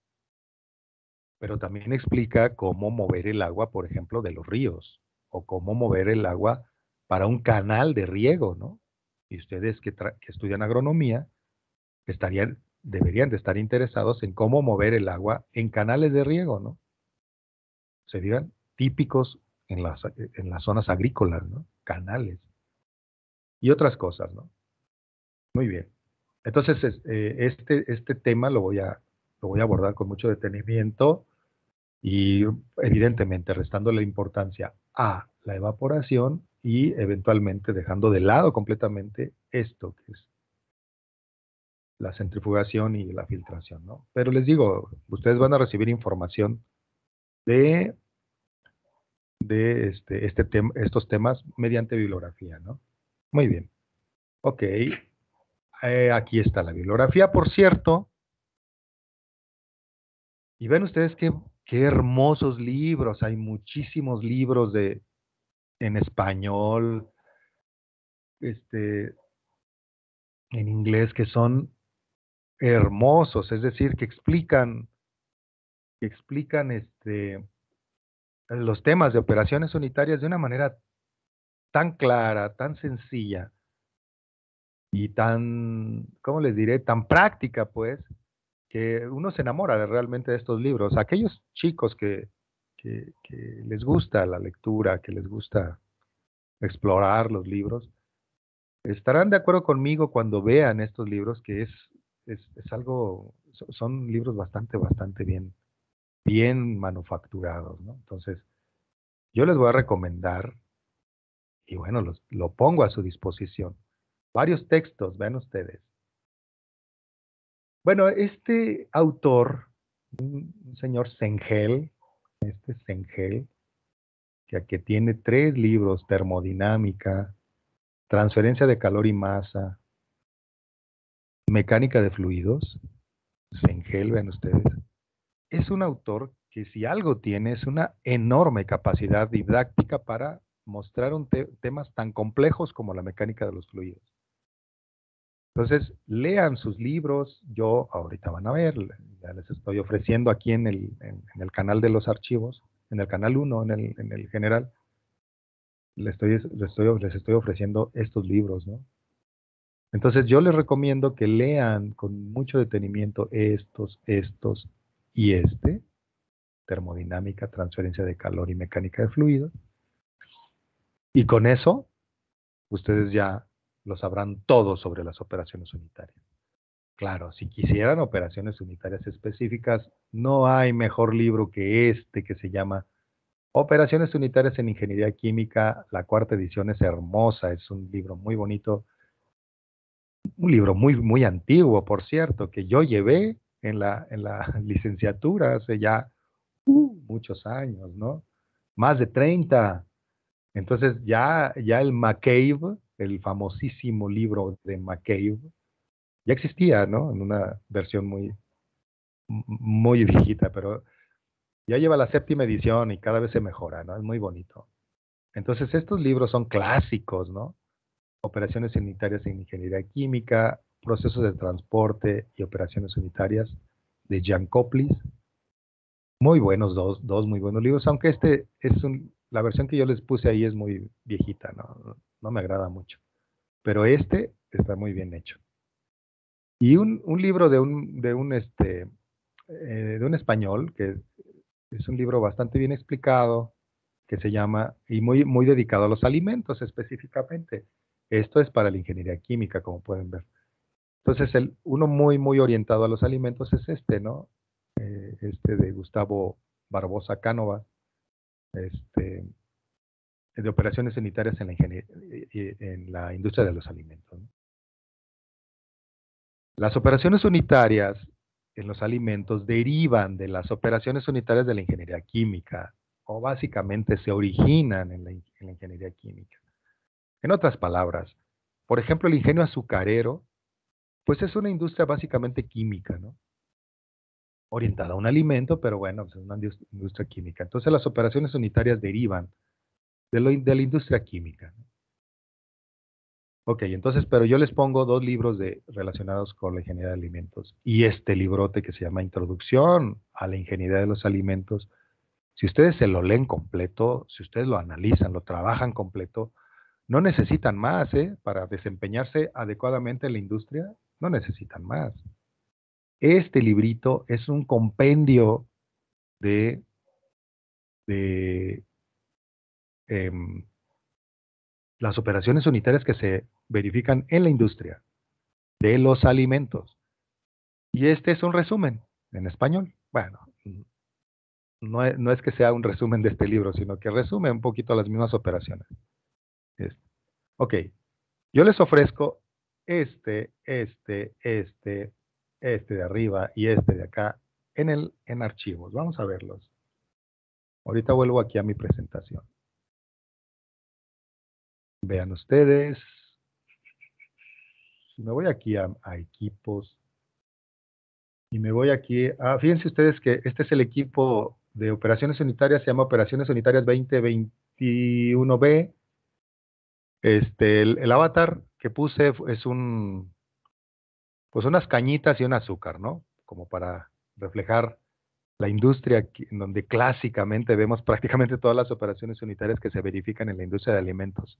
Speaker 1: pero también explica cómo mover el agua, por ejemplo, de los ríos, o cómo mover el agua para un canal de riego, ¿no? Y ustedes que estudian agronomía deberían de estar interesados en cómo mover el agua en canales de riego, ¿no? Serían típicos en las zonas agrícolas, ¿no? Canales y otras cosas, ¿no? Muy bien. Entonces, este tema lo voy a abordar con mucho detenimiento y evidentemente restando la importancia a la evaporación y eventualmente dejando de lado completamente esto que es la centrifugación y la filtración, ¿no? Pero les digo, ustedes van a recibir información de, estos temas mediante bibliografía, ¿no? Muy bien. Ok. Aquí está la bibliografía, por cierto. Y ven ustedes qué hermosos libros. Hay muchísimos libros en español, este, en inglés, que son hermosos. Es decir, que explican los temas de operaciones unitarias de una manera tan clara, tan sencilla y tan, ¿cómo les diré? Tan práctica, pues, que uno se enamora realmente de estos libros. Aquellos chicos que les gusta la lectura, que les gusta explorar los libros, estarán de acuerdo conmigo cuando vean estos libros, que es algo, son libros bastante bien manufacturados, ¿no? Entonces, yo les voy a recomendar, y bueno, lo pongo a su disposición, varios textos, vean ustedes. Bueno, este autor, un señor Sengel, Sengel, que tiene 3 libros: Termodinámica, Transferencia de calor y masa, Mecánica de fluidos. Sengel, vean ustedes, es un autor que si algo tiene es una enorme capacidad didáctica para mostrar temas tan complejos como la mecánica de los fluidos. Entonces, lean sus libros. Yo, ahorita van a ver, ya les estoy ofreciendo aquí en el canal de los archivos, en el canal 1, en el general, les estoy ofreciendo estos libros, ¿no? Entonces, yo les recomiendo que lean con mucho detenimiento estos y termodinámica, transferencia de calor y mecánica de fluidos. Y con eso, ustedes ya lo sabrán todo sobre las operaciones unitarias. Claro, si quisieran operaciones unitarias específicas, no hay mejor libro que que se llama Operaciones Unitarias en Ingeniería Química. La 4ª edición es hermosa, es un libro muy bonito, un libro muy antiguo, por cierto, que yo llevé en la licenciatura hace ya muchos años, ¿no? Más de 30. Entonces ya el McCabe, el famosísimo libro de McCabe, ya existía, ¿no? En una versión muy viejita, pero ya lleva la 7ª edición y cada vez se mejora, ¿no? Es muy bonito. Entonces estos libros son clásicos, ¿no? Operaciones unitarias en ingeniería química, procesos de transporte y operaciones unitarias de Jan Koplis. Muy buenos, dos muy buenos libros, aunque la versión que yo les puse ahí es muy viejita, ¿no? No me agrada mucho. Pero está muy bien hecho. Y un libro de un español, que es un libro bastante bien explicado, que se llama, y muy dedicado a los alimentos específicamente. Esto es para la ingeniería química, como pueden ver. Entonces, uno muy orientado a los alimentos es ¿no? De Gustavo Barbosa Cánovas, este, de operaciones unitarias en la industria de los alimentos, ¿no? Las operaciones unitarias en los alimentos derivan de las operaciones unitarias de la ingeniería química, o básicamente se originan en la ingeniería química. En otras palabras, por ejemplo, el ingenio azucarero, pues es una industria básicamente química, ¿no? orientada a un alimento, pero bueno, pues es una industria química. Entonces las operaciones unitarias derivan de la industria química. Ok, entonces, pero yo les pongo dos libros relacionados con la ingeniería de alimentos y este librote que se llama Introducción a la Ingeniería de los Alimentos. Si ustedes se lo leen completo, si ustedes lo analizan, lo trabajan completo, no necesitan más, ¿eh? Para desempeñarse adecuadamente en la industria, no necesitan más. Este librito es un compendio de, de em, las operaciones unitarias que se verifican en la industria de los alimentos. Y este es un resumen en español. Bueno, no es que sea un resumen de este libro, sino que resume un poquito las mismas operaciones. Este. Ok, yo les ofrezco este de arriba y este de acá en archivos. Vamos a verlos. Ahorita vuelvo aquí a mi presentación. Vean ustedes. Si me voy aquí a equipos y me voy aquí fíjense ustedes que este es el equipo de operaciones unitarias, se llama Operaciones Unitarias 2021B. El avatar que puse es pues unas cañitas y un azúcar, ¿no? Como para reflejar la industria en donde clásicamente vemos prácticamente todas las operaciones unitarias que se verifican en la industria de alimentos,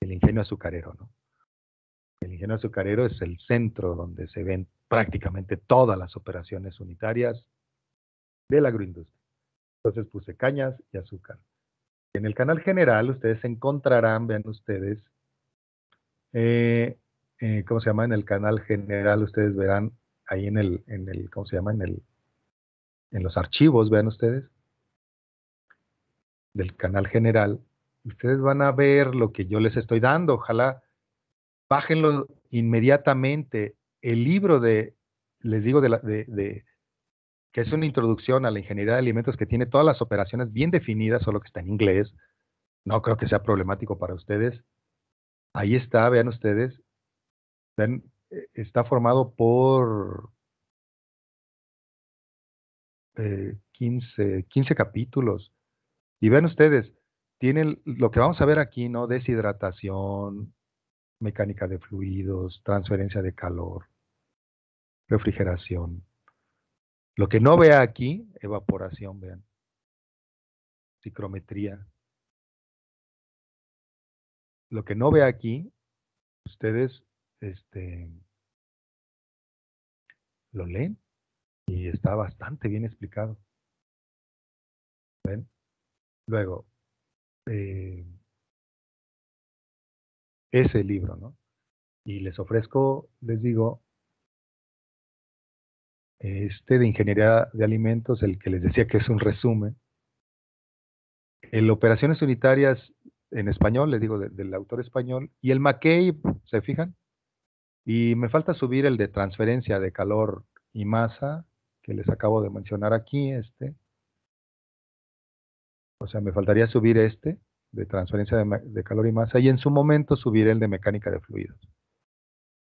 Speaker 1: el ingenio azucarero, ¿no? El ingenio azucarero es el centro donde se ven prácticamente todas las operaciones unitarias de la agroindustria. Entonces puse cañas y azúcar. En el canal general ustedes encontrarán, vean ustedes, ¿cómo se llama? En el canal general ustedes verán ahí ¿cómo se llama? En los archivos, vean ustedes, del canal general, ustedes van a ver lo que yo les estoy dando. Ojalá bájenlo inmediatamente. El libro les digo, que es una introducción a la ingeniería de alimentos que tiene todas las operaciones bien definidas, solo que está en inglés. No creo que sea problemático para ustedes. Ahí está, vean ustedes. Vean, está formado por 15 capítulos. Y vean ustedes, tienen lo que vamos a ver aquí, ¿no? Deshidratación, mecánica de fluidos, transferencia de calor, refrigeración. Lo que no vea aquí, evaporación, vean, psicometría. Lo que no vea aquí, ustedes lo leen y está bastante bien explicado. ¿Ven? Luego, eh, ese libro, ¿no? Y les ofrezco, les digo, de ingeniería de alimentos, el que les decía que es un resumen. El operaciones unitarias en español, les digo, del autor español, y el McCabe, ¿se fijan? Y me falta subir el de transferencia de calor y masa, que les acabo de mencionar aquí, O sea, me faltaría subir de transferencia de calor y masa, y en su momento subir el de mecánica de fluidos.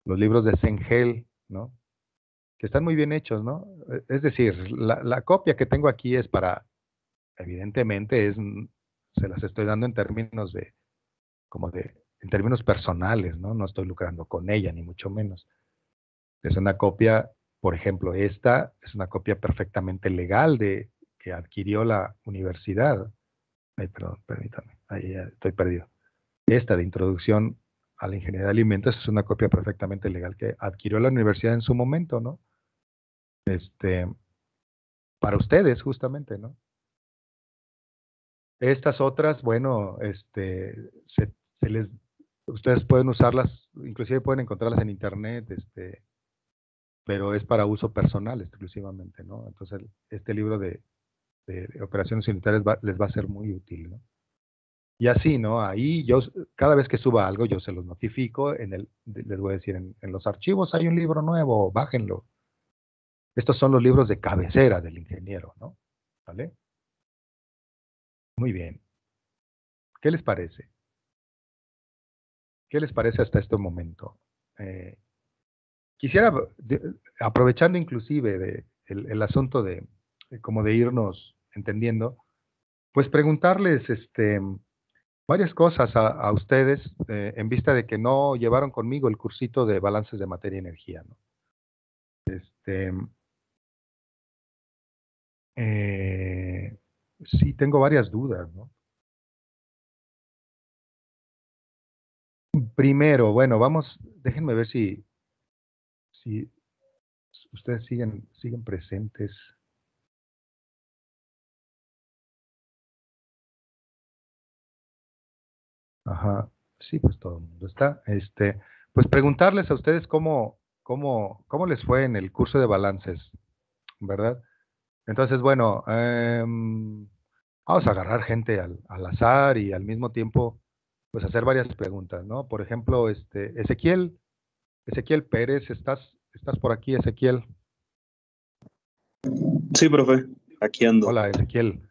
Speaker 1: Los libros de Sengel, ¿no? Que están muy bien hechos, ¿no? Es decir, la copia que tengo aquí es evidentemente, se las estoy dando en términos en términos personales, ¿no? No estoy lucrando con ella, ni mucho menos. Es una copia, por ejemplo, esta es una copia perfectamente legal que adquirió la universidad. Ay, perdón, permítame, ahí ya estoy perdido. Esta de Introducción a la Ingeniería de Alimentos es una copia perfectamente legal que adquirió la universidad en su momento, ¿no? Para ustedes, justamente, ¿no? Estas otras, bueno, se les, ustedes pueden usarlas, inclusive pueden encontrarlas en internet, pero es para uso personal exclusivamente, ¿no? Entonces, este libro de operaciones unitarias les va a ser muy útil, ¿no? Y así, ¿no? Ahí cada vez que suba algo, yo se los notifico, les voy a decir, en los archivos hay un libro nuevo, bájenlo. Estos son los libros de cabecera del ingeniero, ¿no? ¿Vale? Muy bien. ¿Qué les parece? ¿Qué les parece hasta este momento? Eh, Quisiera, aprovechando inclusive el asunto de como de irnos entendiendo, pues preguntarles varias cosas a ustedes en vista de que no llevaron conmigo el cursito de balances de materia y energía, ¿no? Este, eh, sí, tengo varias dudas, ¿no? Primero, bueno, vamos, déjenme ver si ustedes siguen presentes. Ajá, sí, pues todo el mundo está. Pues preguntarles a ustedes cómo les fue en el curso de balances, ¿verdad? Entonces, bueno, vamos a agarrar gente al azar y al mismo tiempo, pues hacer varias preguntas, ¿no? Por ejemplo, Ezequiel Pérez, ¿estás por aquí, Ezequiel?
Speaker 2: Sí, profe, aquí ando.
Speaker 1: Hola, Ezequiel.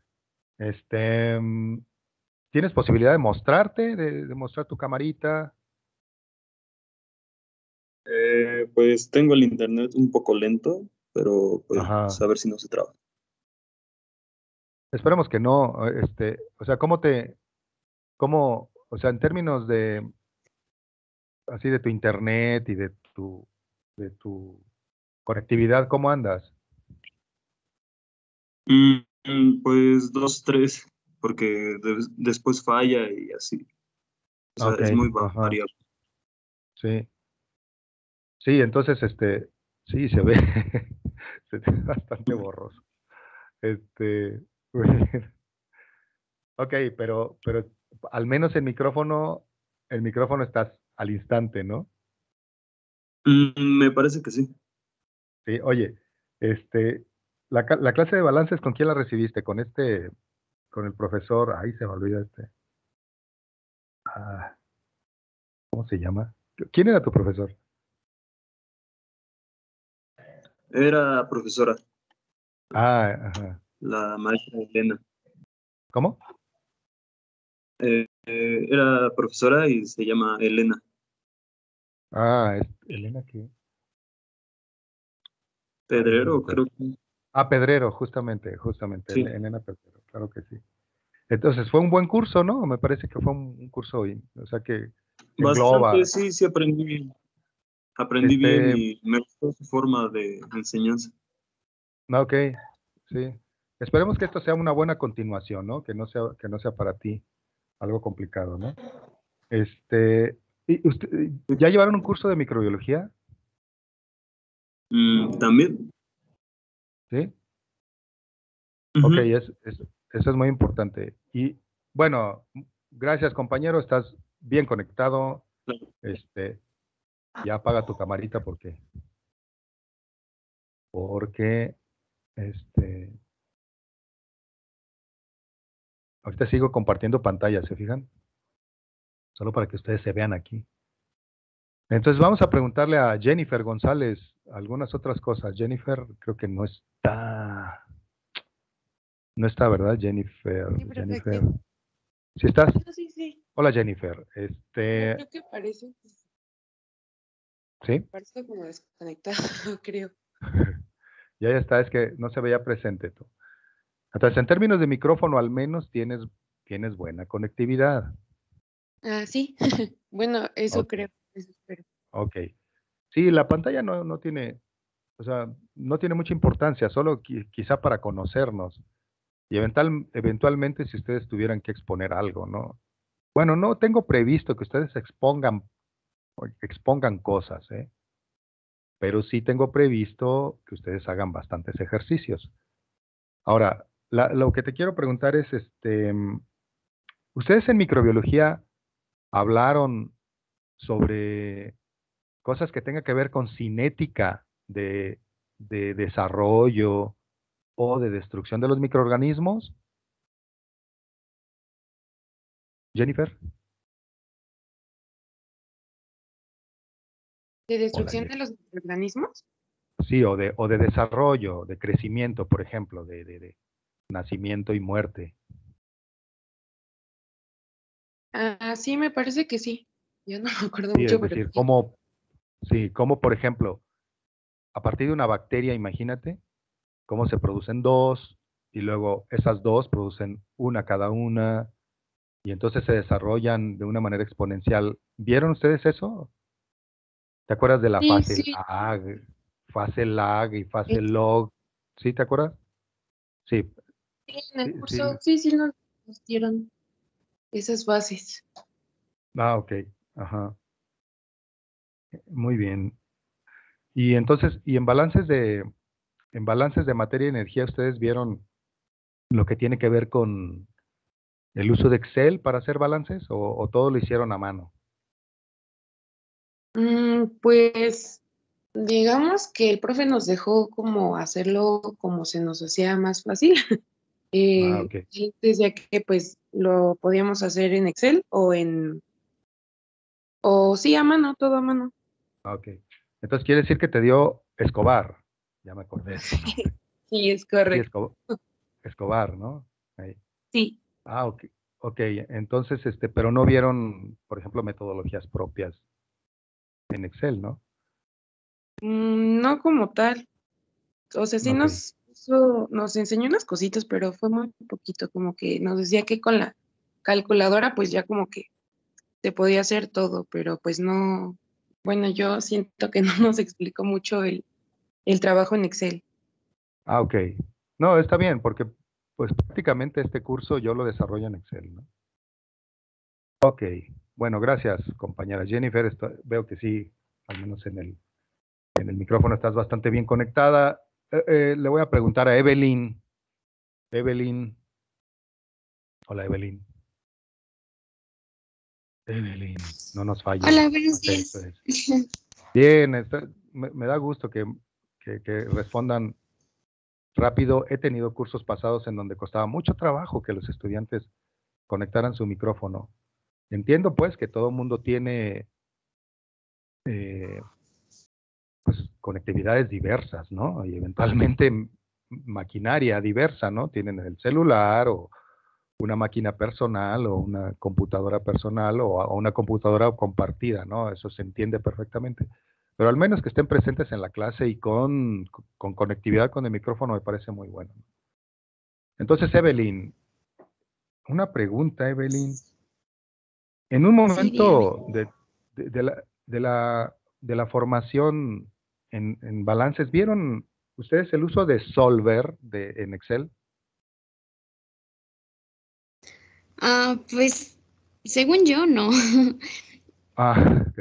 Speaker 1: Este, mm, ¿Tienes posibilidad de mostrarte, de mostrar tu camarita?
Speaker 2: Pues tengo el internet un poco lento, pero pues
Speaker 1: Ajá.
Speaker 2: a ver si no se traba.
Speaker 1: Esperemos que no, o sea, o sea, en términos de, así de tu internet y de tu conectividad, ¿cómo andas?
Speaker 2: Pues dos, tres, porque después falla y así. O sea,
Speaker 1: Ok,
Speaker 2: es muy
Speaker 1: ajá,
Speaker 2: variable.
Speaker 1: sí, sí, entonces, sí, se ve, se ve bastante borroso. Este, ok, pero al menos el micrófono estás al instante, ¿no?
Speaker 2: Me parece que sí.
Speaker 1: Sí, oye, este, la clase de balances, ¿con quién la recibiste? Con el profesor, ahí se me olvida ah, ¿cómo se llama? ¿Quién era tu profesor?
Speaker 2: Era profesora,
Speaker 1: Ah, ajá.
Speaker 2: la maestra Elena.
Speaker 1: ¿Cómo?
Speaker 2: Era profesora y se llama Elena.
Speaker 1: Ah, Elena, ¿qué? Ay, no me
Speaker 2: Pedrero,
Speaker 1: recuerdo.
Speaker 2: creo que
Speaker 1: Ah, Pedrero, justamente,
Speaker 2: sí.
Speaker 1: Elena Pedrero, claro que sí. Entonces, fue un buen curso, ¿no? Me parece que fue un curso, o sea, que
Speaker 2: Bastante,
Speaker 1: engloba,
Speaker 2: sí, sí aprendí bien
Speaker 1: este,
Speaker 2: y me gustó su forma de enseñanza.
Speaker 1: no, ok, sí. Esperemos que esto sea una buena continuación, ¿no? Que no sea para ti algo complicado, ¿no? Este, ¿Ya llevaron un curso de microbiología?
Speaker 2: También.
Speaker 1: ¿Sí? Ok,
Speaker 2: Ujú.
Speaker 1: eso es muy importante. Y bueno, gracias compañero, estás bien conectado. Este, ya apaga tu camarita porque, este, ahorita sigo compartiendo pantalla, ¿se fijan? Solo para que ustedes se vean aquí. Entonces vamos a preguntarle a Jennifer González algunas otras cosas. Jennifer creo que no está, ¿verdad? Jennifer,
Speaker 3: Sí, profe,
Speaker 1: Jennifer.
Speaker 3: aquí.
Speaker 1: ¿Sí estás?
Speaker 3: No, sí, sí.
Speaker 1: Hola Jennifer.
Speaker 3: No, creo que
Speaker 1: ¿Sí?
Speaker 3: parece como desconectado, creo.
Speaker 1: Ya está, es que no se veía presente tú. Entonces, en términos de micrófono, al menos tienes buena conectividad.
Speaker 3: Ah, sí. Bueno, eso
Speaker 1: Ok,
Speaker 3: creo, eso espero.
Speaker 1: ok. Sí, la pantalla no tiene, o sea, no tiene mucha importancia, solo quizá para conocernos. Y eventualmente si ustedes tuvieran que exponer algo, ¿no? Bueno, no tengo previsto que ustedes expongan cosas, ¿eh? Pero sí tengo previsto que ustedes hagan bastantes ejercicios. Ahora, lo que te quiero preguntar es, ¿ustedes en microbiología hablaron sobre cosas que tengan que ver con cinética de desarrollo o de destrucción de los microorganismos? Jennifer.
Speaker 3: ¿De
Speaker 1: Hola,
Speaker 3: destrucción de
Speaker 1: Jennifer.
Speaker 3: los organismos?
Speaker 1: Sí, o de desarrollo, de crecimiento, por ejemplo, de nacimiento y muerte.
Speaker 3: Ah, sí, me parece que sí. Ya no me acuerdo
Speaker 1: Sí,
Speaker 3: mucho,
Speaker 1: es
Speaker 3: pero
Speaker 1: decir,
Speaker 3: sí.
Speaker 1: sí, como por ejemplo, a partir de una bacteria, imagínate, cómo se producen dos, y luego esas dos producen una cada una, y entonces se desarrollan de una manera exponencial. ¿Vieron ustedes eso? ¿Te acuerdas de la
Speaker 3: Sí,
Speaker 1: fase
Speaker 3: sí,
Speaker 1: fase lag y fase
Speaker 3: sí,
Speaker 1: log? ¿Sí te acuerdas? Sí,
Speaker 3: en el
Speaker 1: sí,
Speaker 3: curso,
Speaker 1: sí.
Speaker 3: sí, sí nos dieron esas bases.
Speaker 1: Ah, ok. Ajá. Muy bien. Y entonces, en balances de materia y energía, ¿ustedes vieron lo que tiene que ver con el uso de Excel para hacer balances o todo lo hicieron a mano?
Speaker 3: Pues digamos que el profe nos dejó como hacerlo como se nos hacía más fácil.
Speaker 1: Ah, ok.
Speaker 3: Él decía que pues lo podíamos hacer en Excel o sí, a mano, todo a mano.
Speaker 1: Ah, ok. Entonces quiere decir que te dio Escobar. Ya me acordé de su nombre.
Speaker 3: Sí, es
Speaker 1: Sí,
Speaker 3: correcto.
Speaker 1: Escobar, ¿no? Ahí.
Speaker 3: Sí.
Speaker 1: Ah, ok. Ok, entonces, pero no vieron, por ejemplo, metodologías propias en Excel, ¿no?
Speaker 3: No como tal. O sea, sí
Speaker 1: Ok.
Speaker 3: nos enseñó unas cositas, pero fue muy poquito, como que nos decía que con la calculadora pues ya como que se podía hacer todo, pero pues no, bueno, yo siento que no nos explicó mucho el trabajo en Excel.
Speaker 1: Ah, ok. No, está bien, porque pues prácticamente este curso yo lo desarrollo en Excel, ¿no? Ok. Bueno, gracias, compañera Jennifer. Veo que sí, al menos en el micrófono estás bastante bien conectada. Le voy a preguntar a Evelyn. Evelyn. Hola, Evelyn. Evelyn, no nos falles.
Speaker 4: Hola, buenos
Speaker 1: Eso
Speaker 4: días.
Speaker 1: es. Bien, me da gusto que respondan rápido. He tenido cursos pasados en donde costaba mucho trabajo que los estudiantes conectaran su micrófono. Entiendo pues que todo el mundo tiene pues conectividades diversas, ¿no? Y eventualmente maquinaria diversa, ¿no? Tienen el celular o una máquina personal o una computadora personal o una computadora compartida, ¿no? Eso se entiende perfectamente. Pero al menos que estén presentes en la clase y con conectividad con el micrófono me parece muy bueno. Entonces, Evelyn, una pregunta, Evelyn. En un
Speaker 4: Sí, dígame.
Speaker 1: momento de la formación en balances, ¿vieron ustedes el uso de Solver en Excel?
Speaker 4: Pues, según yo, no.
Speaker 1: Ah, ok.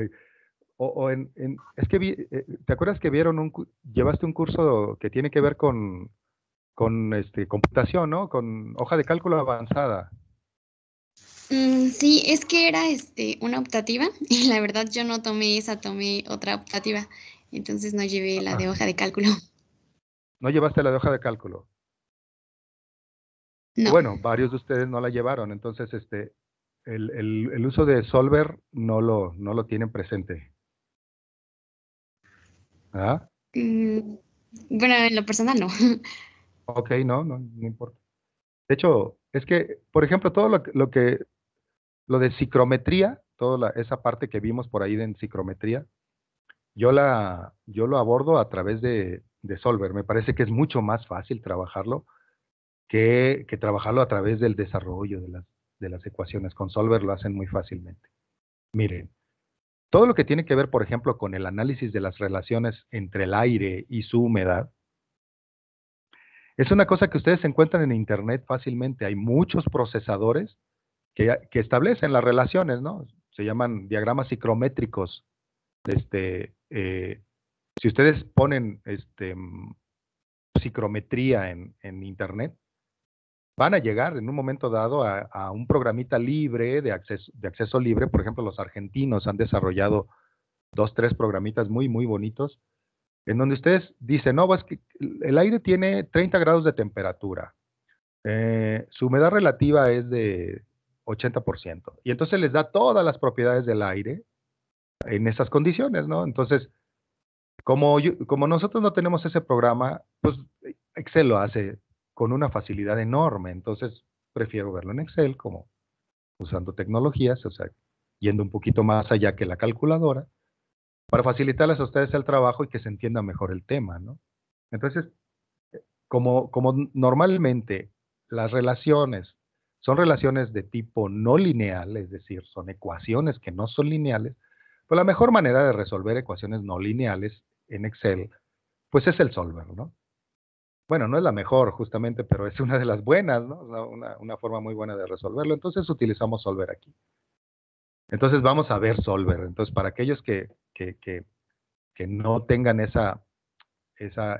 Speaker 1: Es que ¿te acuerdas que llevaste un curso que tiene que ver con computación, ¿no? Con hoja de cálculo avanzada.
Speaker 4: Sí, es que era una optativa y la verdad yo no tomé esa, tomé otra optativa. Entonces no llevé la de
Speaker 1: Ah,
Speaker 4: hoja de cálculo.
Speaker 1: no llevaste la de hoja de cálculo.
Speaker 4: No.
Speaker 1: Bueno, varios de ustedes no la llevaron, entonces el uso de Solver no lo tienen presente. ¿Ah?
Speaker 4: Mm, bueno, en lo personal no.
Speaker 1: Ok, no importa. De hecho, es que, por ejemplo, todo lo de psicometría, esa parte que vimos por ahí de en psicometría, yo lo abordo a través de Solver. Me parece que es mucho más fácil trabajarlo que trabajarlo a través del desarrollo de las ecuaciones. Con Solver lo hacen muy fácilmente. Miren, todo lo que tiene que ver, por ejemplo, con el análisis de las relaciones entre el aire y su humedad, es una cosa que ustedes encuentran en Internet fácilmente. Hay muchos procesadores que establecen las relaciones, ¿no? Se llaman diagramas psicométricos. Si ustedes ponen psicometría en Internet, van a llegar en un momento dado a un programita libre, de acceso libre. Por ejemplo, los argentinos han desarrollado dos, tres programitas muy, muy bonitos, en donde ustedes dicen, no, es que el aire tiene 30 grados de temperatura, su humedad relativa es de 80%, y entonces les da todas las propiedades del aire en esas condiciones, ¿no? Entonces, como nosotros no tenemos ese programa, pues Excel lo hace con una facilidad enorme, entonces prefiero verlo en Excel como usando tecnologías, o sea, yendo un poquito más allá que la calculadora, para facilitarles a ustedes el trabajo y que se entienda mejor el tema, ¿no? Entonces, como normalmente las relaciones son relaciones de tipo no lineal, es decir, son ecuaciones que no son lineales, pues la mejor manera de resolver ecuaciones no lineales en Excel, pues es el solver, ¿no? Bueno, no es la mejor justamente, pero es una de las buenas, ¿no? Una forma muy buena de resolverlo. Entonces utilizamos solver aquí. Entonces vamos a ver solver. Entonces para aquellos que no tengan esa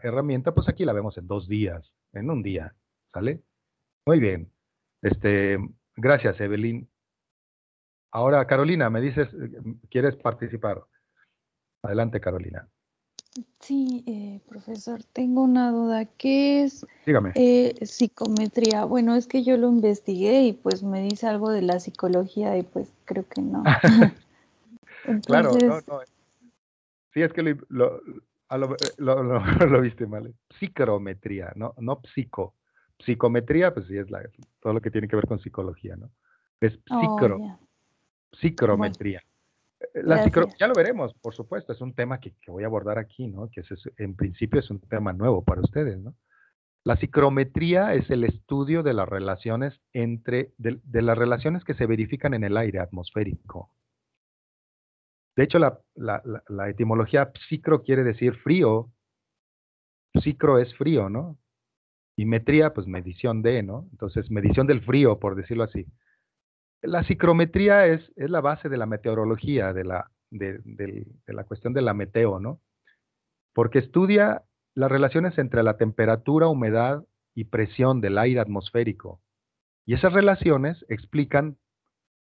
Speaker 1: herramienta, pues aquí la vemos en 2 días, en un día, ¿sale? Muy bien. Gracias, Evelyn. Ahora, Carolina, me dices, ¿quieres participar? Adelante, Carolina.
Speaker 5: Sí, profesor, tengo una duda. ¿Qué es
Speaker 1: Dígame.
Speaker 5: psicometría? Bueno, es que yo lo investigué y pues me dice algo de la psicología y pues creo que no.
Speaker 1: Claro, no,
Speaker 5: Entonces,
Speaker 1: no. Sí, es que lo viste mal. Psicometría, no psico. Psicometría, pues sí, es todo lo que tiene que ver con psicología, ¿no? Es
Speaker 5: oh, ya. Bueno,
Speaker 1: psicometría.
Speaker 5: gracias.
Speaker 1: Ya lo veremos, por supuesto, es un tema que voy a abordar aquí, ¿no? Que en principio es un tema nuevo para ustedes, ¿no? La psicometría es el estudio de las relaciones de las relaciones que se verifican en el aire atmosférico. De hecho, la etimología psicro quiere decir frío. Psicro es frío, ¿no? Y metría, pues medición de, ¿no? Entonces, medición del frío, por decirlo así. La psicometría es la base de la meteorología, de la cuestión de la meteo, ¿no? Porque estudia las relaciones entre la temperatura, humedad y presión del aire atmosférico. Y esas relaciones explican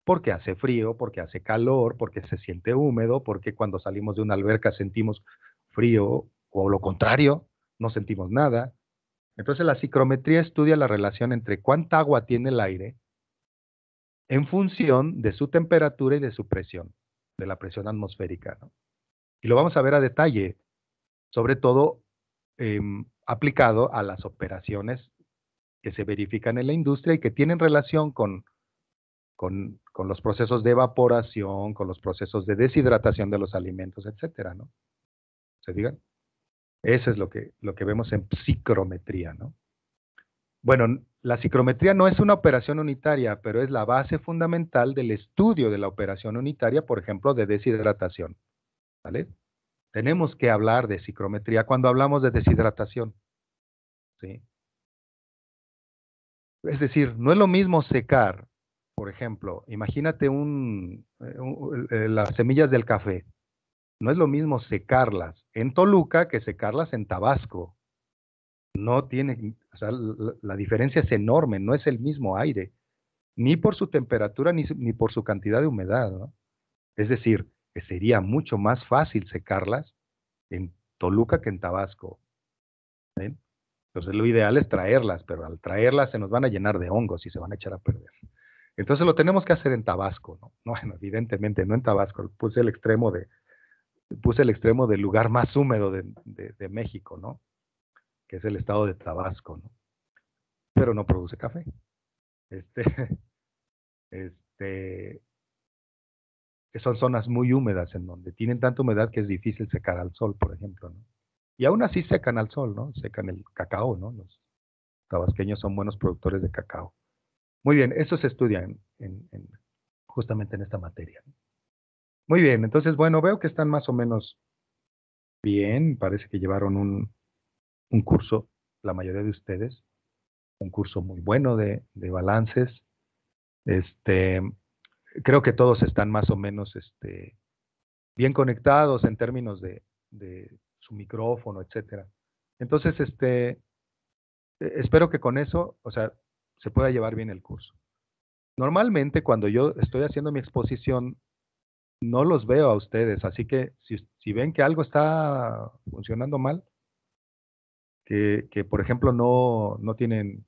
Speaker 1: por qué hace frío, por qué hace calor, por qué se siente húmedo, por qué cuando salimos de una alberca sentimos frío o lo contrario, no sentimos nada. Entonces la psicometría estudia la relación entre cuánta agua tiene el aire en función de su temperatura y de su presión, de la presión atmosférica, ¿no? Y lo vamos a ver a detalle, sobre todo aplicado a las operaciones que se verifican en la industria y que tienen relación con los procesos de evaporación, con los procesos de deshidratación de los alimentos, etcétera, ¿no? ¿Se digan? Eso es lo que vemos en psicometría, ¿no? Bueno, la psicometría no es una operación unitaria, pero es la base fundamental del estudio de la operación unitaria, por ejemplo, de deshidratación, ¿vale? Tenemos que hablar de psicometría cuando hablamos de deshidratación, ¿sí? Es decir, no es lo mismo secar, por ejemplo, imagínate las semillas del café. No es lo mismo secarlas en Toluca que secarlas en Tabasco. No tiene, o sea, la diferencia es enorme, no es el mismo aire, ni por su temperatura ni por su cantidad de humedad, ¿no? Es decir, que sería mucho más fácil secarlas en Toluca que en Tabasco, ¿ven? Entonces lo ideal es traerlas, pero al traerlas se nos van a llenar de hongos y se van a echar a perder. Entonces lo tenemos que hacer en Tabasco, ¿no? No, bueno, evidentemente no en Tabasco, puse el extremo del lugar más húmedo de México, ¿no? Que es el estado de Tabasco, ¿no? Pero no produce café. Este, este, son zonas muy húmedas en donde tienen tanta humedad que es difícil secar al sol, por ejemplo, ¿no? Y aún así secan al sol, ¿no? Secan el cacao, ¿no? Los tabasqueños son buenos productores de cacao. Muy bien, eso se estudia justamente en esta materia. Muy bien, entonces, bueno, veo que están más o menos bien, parece que llevaron un curso, la mayoría de ustedes, un curso muy bueno de balances. Este, creo que todos están más o menos bien conectados en términos de su micrófono, etcétera. Entonces, espero que con eso, o sea, se pueda llevar bien el curso. Normalmente cuando yo estoy haciendo mi exposición, no los veo a ustedes, así que si ven que algo está funcionando mal, que por ejemplo no tienen,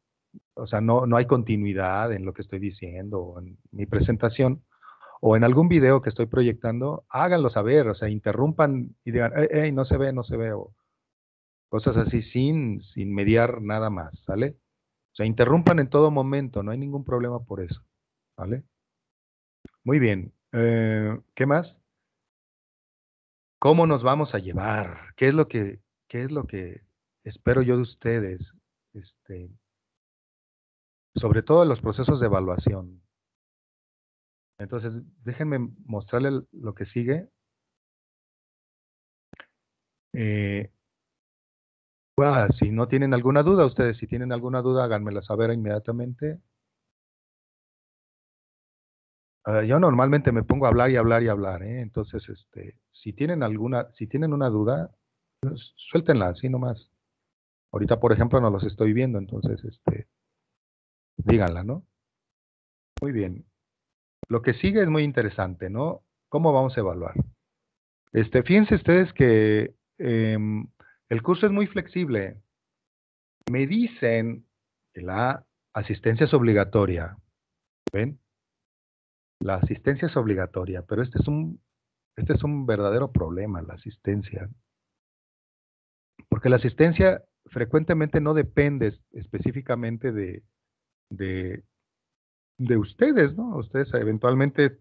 Speaker 1: o sea, no hay continuidad en lo que estoy diciendo o en mi presentación o en algún video que estoy proyectando, háganlo saber, o sea, interrumpan y digan, hey, no se ve, no se ve, o cosas así sin mediar nada más, ¿sale? O sea, interrumpan en todo momento, no hay ningún problema por eso, ¿vale? Muy bien. ¿Qué más? ¿Cómo nos vamos a llevar? ¿Qué es lo que espero yo de ustedes? sobre todo en los procesos de evaluación. Entonces, déjenme mostrarles lo que sigue. Si no tienen alguna duda, ustedes, si tienen alguna duda, háganmela saber inmediatamente. Yo normalmente me pongo a hablar y hablar y hablar, ¿eh? Entonces, si tienen una duda, pues, suéltenla, así nomás. Ahorita, por ejemplo, no los estoy viendo, entonces, díganla, ¿no? Muy bien. Lo que sigue es muy interesante, ¿no? ¿Cómo vamos a evaluar? Fíjense ustedes que el curso es muy flexible. Me dicen que la asistencia es obligatoria. ¿Ven? La asistencia es obligatoria, pero este es un verdadero problema, la asistencia. Porque la asistencia frecuentemente no depende específicamente de ustedes, ¿no? Ustedes eventualmente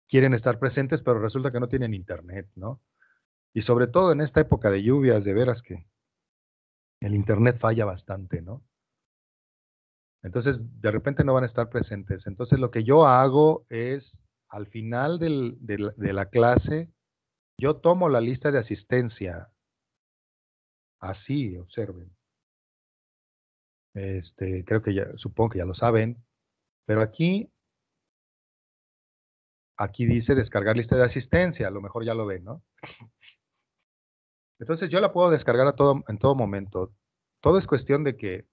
Speaker 1: quieren estar presentes, pero resulta que no tienen internet, ¿no? Y sobre todo en esta época de lluvias, de veras que el internet falla bastante, ¿no? Entonces, de repente no van a estar presentes. Entonces, lo que yo hago es, al final de la clase, yo tomo la lista de asistencia. Así, observen. Creo que supongo que ya lo saben, pero aquí dice descargar lista de asistencia, a lo mejor ya lo ven, ¿no? Entonces yo la puedo descargar en todo momento. Todo es cuestión de que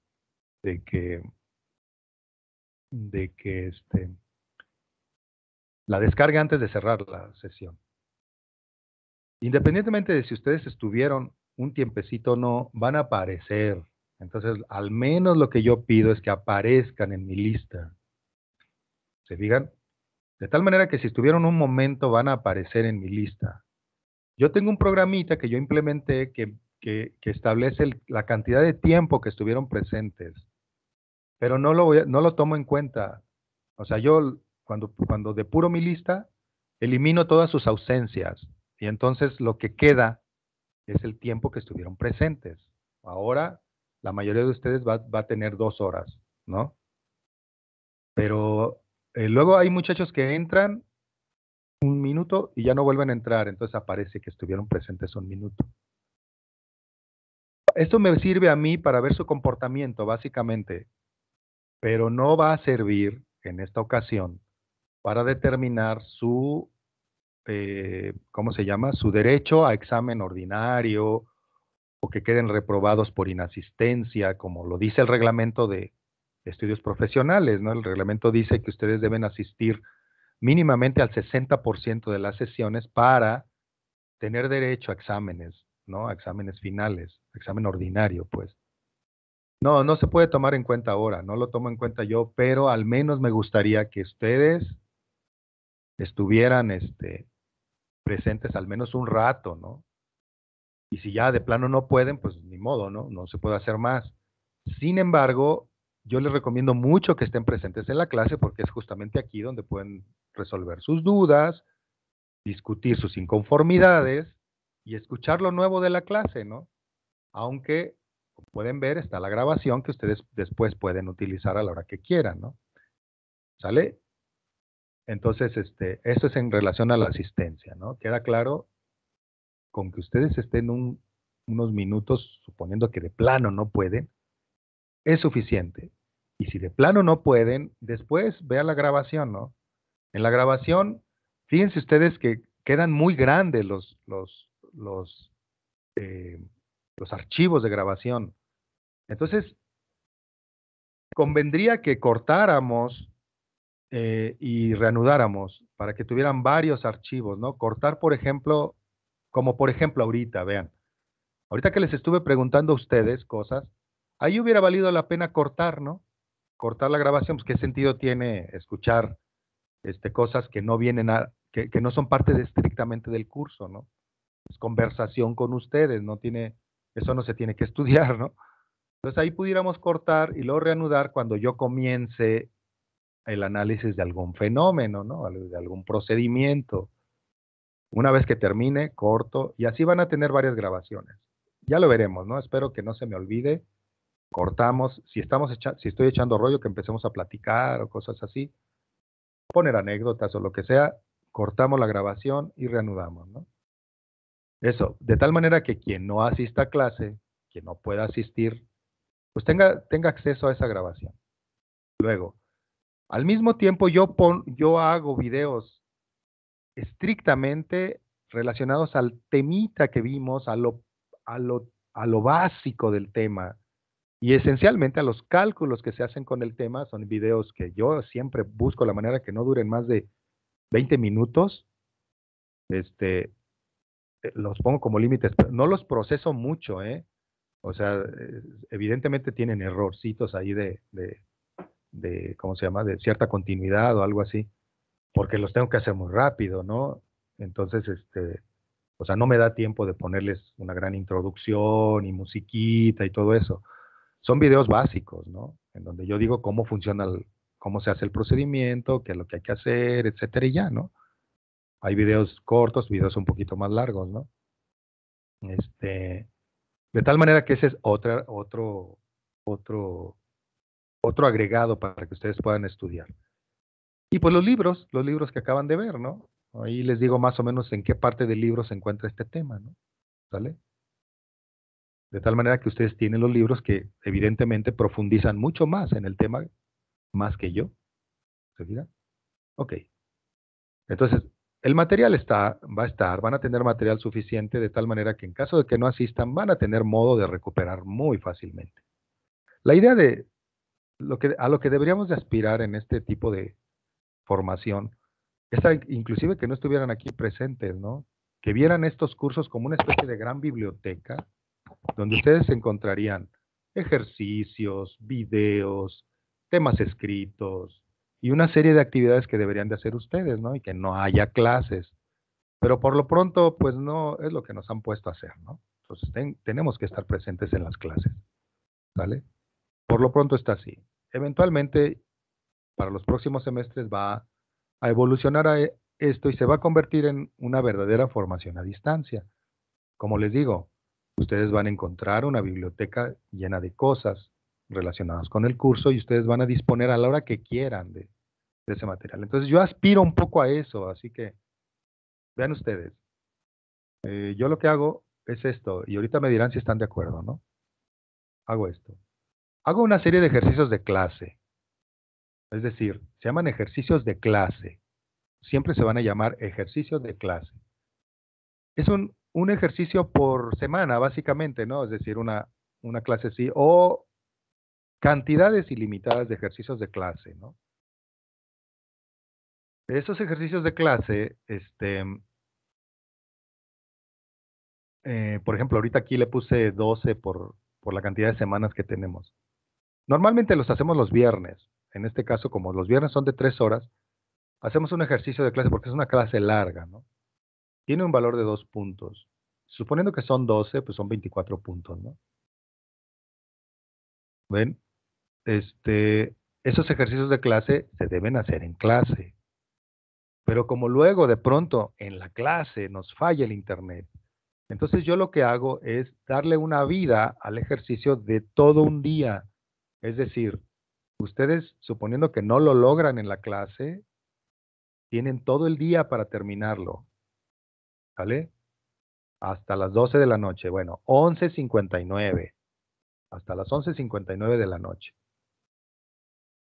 Speaker 1: la descargue antes de cerrar la sesión. Independientemente de si ustedes estuvieron un tiempecito o no, van a aparecer. Entonces, al menos lo que yo pido es que aparezcan en mi lista. ¿Se fijan? De tal manera que si estuvieron un momento, van a aparecer en mi lista. Yo tengo un programita que yo implementé que establece la cantidad de tiempo que estuvieron presentes, pero no lo tomo en cuenta. O sea, yo cuando depuro mi lista, elimino todas sus ausencias y entonces lo que queda es el tiempo que estuvieron presentes. Ahora, la mayoría de ustedes va a tener 2 horas, ¿no? Pero luego hay muchachos que entran 1 minuto y ya no vuelven a entrar, entonces aparece que estuvieron presentes 1 minuto. Esto me sirve a mí para ver su comportamiento, básicamente, pero no va a servir en esta ocasión para determinar su, ¿cómo se llama? Su derecho a examen ordinario o que queden reprobados por inasistencia, como lo dice el reglamento de estudios profesionales, ¿no? El reglamento dice que ustedes deben asistir mínimamente al 60% de las sesiones para tener derecho a exámenes, ¿no? A exámenes finales, examen ordinario, pues. No se puede tomar en cuenta ahora, no lo tomo en cuenta yo, pero al menos me gustaría que ustedes estuvieran presentes al menos un rato, ¿no? Y si ya de plano no pueden, pues ni modo, ¿no? No se puede hacer más. Sin embargo, yo les recomiendo mucho que estén presentes en la clase porque es justamente aquí donde pueden resolver sus dudas, discutir sus inconformidades y escuchar lo nuevo de la clase, ¿no? Aunque, como pueden ver, está la grabación que ustedes después pueden utilizar a la hora que quieran, ¿no? ¿Sale? Entonces, esto es en relación a la asistencia, ¿no? ¿Queda claro? Con que ustedes estén unos minutos, suponiendo que de plano no pueden, es suficiente. Y si de plano no pueden, después vean la grabación, ¿no? En la grabación, fíjense ustedes que quedan muy grandes los archivos de grabación. Entonces, convendría que cortáramos y reanudáramos para que tuvieran varios archivos, ¿no? Cortar, por ejemplo, como por ejemplo ahorita, vean. Ahorita que les estuve preguntando a ustedes cosas, ahí hubiera valido la pena cortar, ¿no? Cortar la grabación, pues qué sentido tiene escuchar cosas que no vienen que no son parte estrictamente del curso, ¿no? Es conversación con ustedes, eso no se tiene que estudiar, ¿no? Entonces ahí pudiéramos cortar y luego reanudar cuando yo comience el análisis de algún fenómeno, ¿no? De algún procedimiento. Una vez que termine, corto, y así van a tener varias grabaciones. Ya lo veremos, ¿no? Espero que no se me olvide. cortamos, si estoy echando rollo, que empecemos a platicar o cosas así, poner anécdotas o lo que sea, cortamos la grabación y reanudamos, ¿no? Eso, de tal manera que quien no asista a clase, quien no pueda asistir, pues tenga acceso a esa grabación. Luego, al mismo tiempo yo hago videos estrictamente relacionados al temita que vimos, a lo básico del tema. Y esencialmente a los cálculos que se hacen con el tema. Son videos que yo siempre busco la manera que no duren más de 20 minutos. Los pongo como límites, pero no los proceso mucho, ¿eh? O sea, evidentemente tienen errorcitos ahí ¿cómo se llama? De cierta continuidad o algo así, porque los tengo que hacer muy rápido, ¿no? Entonces, o sea, no me da tiempo de ponerles una gran introducción y musiquita y todo eso. Son videos básicos, ¿no? En donde yo digo cómo funciona, cómo se hace el procedimiento, qué es lo que hay que hacer, etcétera, y ya, ¿no? Hay videos cortos, videos un poquito más largos, ¿no? De tal manera que ese es otro agregado para que ustedes puedan estudiar. Y pues los libros que acaban de ver, ¿no? Ahí les digo más o menos en qué parte del libro se encuentra este tema, ¿no? ¿Sale? De tal manera que ustedes tienen los libros que evidentemente profundizan mucho más en el tema, más que yo. ¿Se fijan? Ok. Entonces, el material va a estar, van a tener material suficiente de tal manera que en caso de que no asistan, van a tener modo de recuperar muy fácilmente. La idea de a lo que deberíamos de aspirar en este tipo de formación es inclusive que no estuvieran aquí presentes, ¿no? Que vieran estos cursos como una especie de gran biblioteca donde ustedes encontrarían ejercicios, videos, temas escritos y una serie de actividades que deberían de hacer ustedes, ¿no? Y que no haya clases. Pero por lo pronto, pues no es lo que nos han puesto a hacer, ¿no? Entonces tenemos que estar presentes en las clases, ¿vale? Por lo pronto está así. Eventualmente, para los próximos semestres va a evolucionar esto y se va a convertir en una verdadera formación a distancia. Como les digo, ustedes van a encontrar una biblioteca llena de cosas relacionadas con el curso y ustedes van a disponer a la hora que quieran de ese material. Entonces yo aspiro un poco a eso, así que vean ustedes. Yo lo que hago es esto, y ahorita me dirán si están de acuerdo, ¿no? Hago esto. Hago una serie de ejercicios de clase, es decir, se llaman ejercicios de clase. Siempre se van a llamar ejercicios de clase. Es un ejercicio por semana, básicamente, ¿no? Es decir, una clase así, o cantidades ilimitadas de ejercicios de clase, ¿no? Esos ejercicios de clase, por ejemplo, ahorita aquí le puse 12 por la cantidad de semanas que tenemos. Normalmente los hacemos los viernes. En este caso, como los viernes son de 3 horas, hacemos un ejercicio de clase porque es una clase larga, ¿no? Tiene un valor de 2 puntos. Suponiendo que son 12, pues son 24 puntos, ¿no? ¿Ven? Esos ejercicios de clase se deben hacer en clase. Pero como luego de pronto en la clase nos falla el internet, entonces yo lo que hago es darle una vida al ejercicio de todo un día. Es decir, ustedes, suponiendo que no lo logran en la clase, tienen todo el día para terminarlo. ¿Vale? Hasta las 12 de la noche. Bueno, 11:59. Hasta las 11:59 de la noche.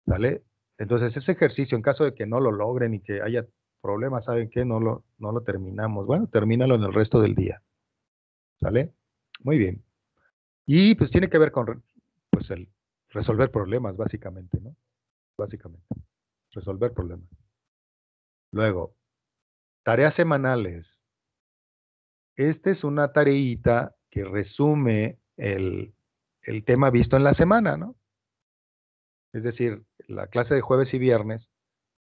Speaker 1: ¿Vale? Entonces, ese ejercicio, en caso de que no lo logren y que haya problemas, ¿saben qué? No lo terminamos. Bueno, termínalo en el resto del día. ¿Sale? Muy bien. Y pues tiene que ver con pues, el resolver problemas, básicamente, ¿no? Básicamente. Resolver problemas. Luego, tareas semanales. Esta es una tareita que resume el tema visto en la semana, ¿no? Es decir, la clase de jueves y viernes.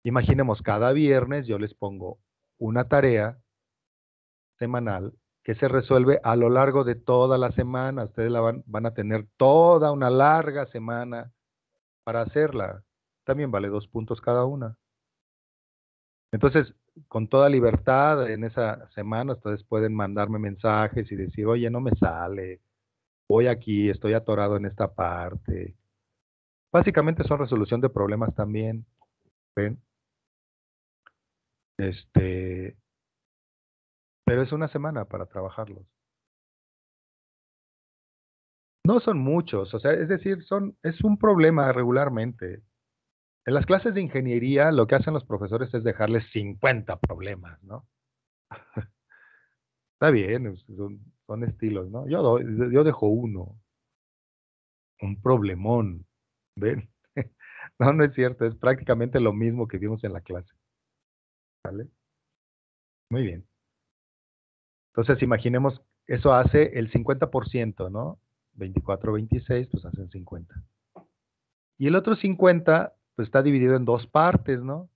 Speaker 1: Imaginemos, cada viernes yo les pongo una tarea semanal que se resuelve a lo largo de toda la semana. Ustedes van a tener toda una larga semana para hacerla. También vale 2 puntos cada una. Entonces, con toda libertad en esa semana, ustedes pueden mandarme mensajes y decir, oye, no me sale, voy aquí, estoy atorado en esta parte. Básicamente son resolución de problemas también, ¿ven? Pero es una semana para trabajarlos. No son muchos, o sea, es decir, es un problema regularmente. En las clases de ingeniería lo que hacen los profesores es dejarles 50 problemas, ¿no? Está bien, son estilos, ¿no? Yo dejo uno, un problemón, ¿ven? No, no es cierto, es prácticamente lo mismo que vimos en la clase, ¿vale? Muy bien. Entonces, imaginemos, eso hace el 50%, ¿no? 24, 26, pues hacen 50. Y el otro 50, pues está dividido en dos partes, ¿no?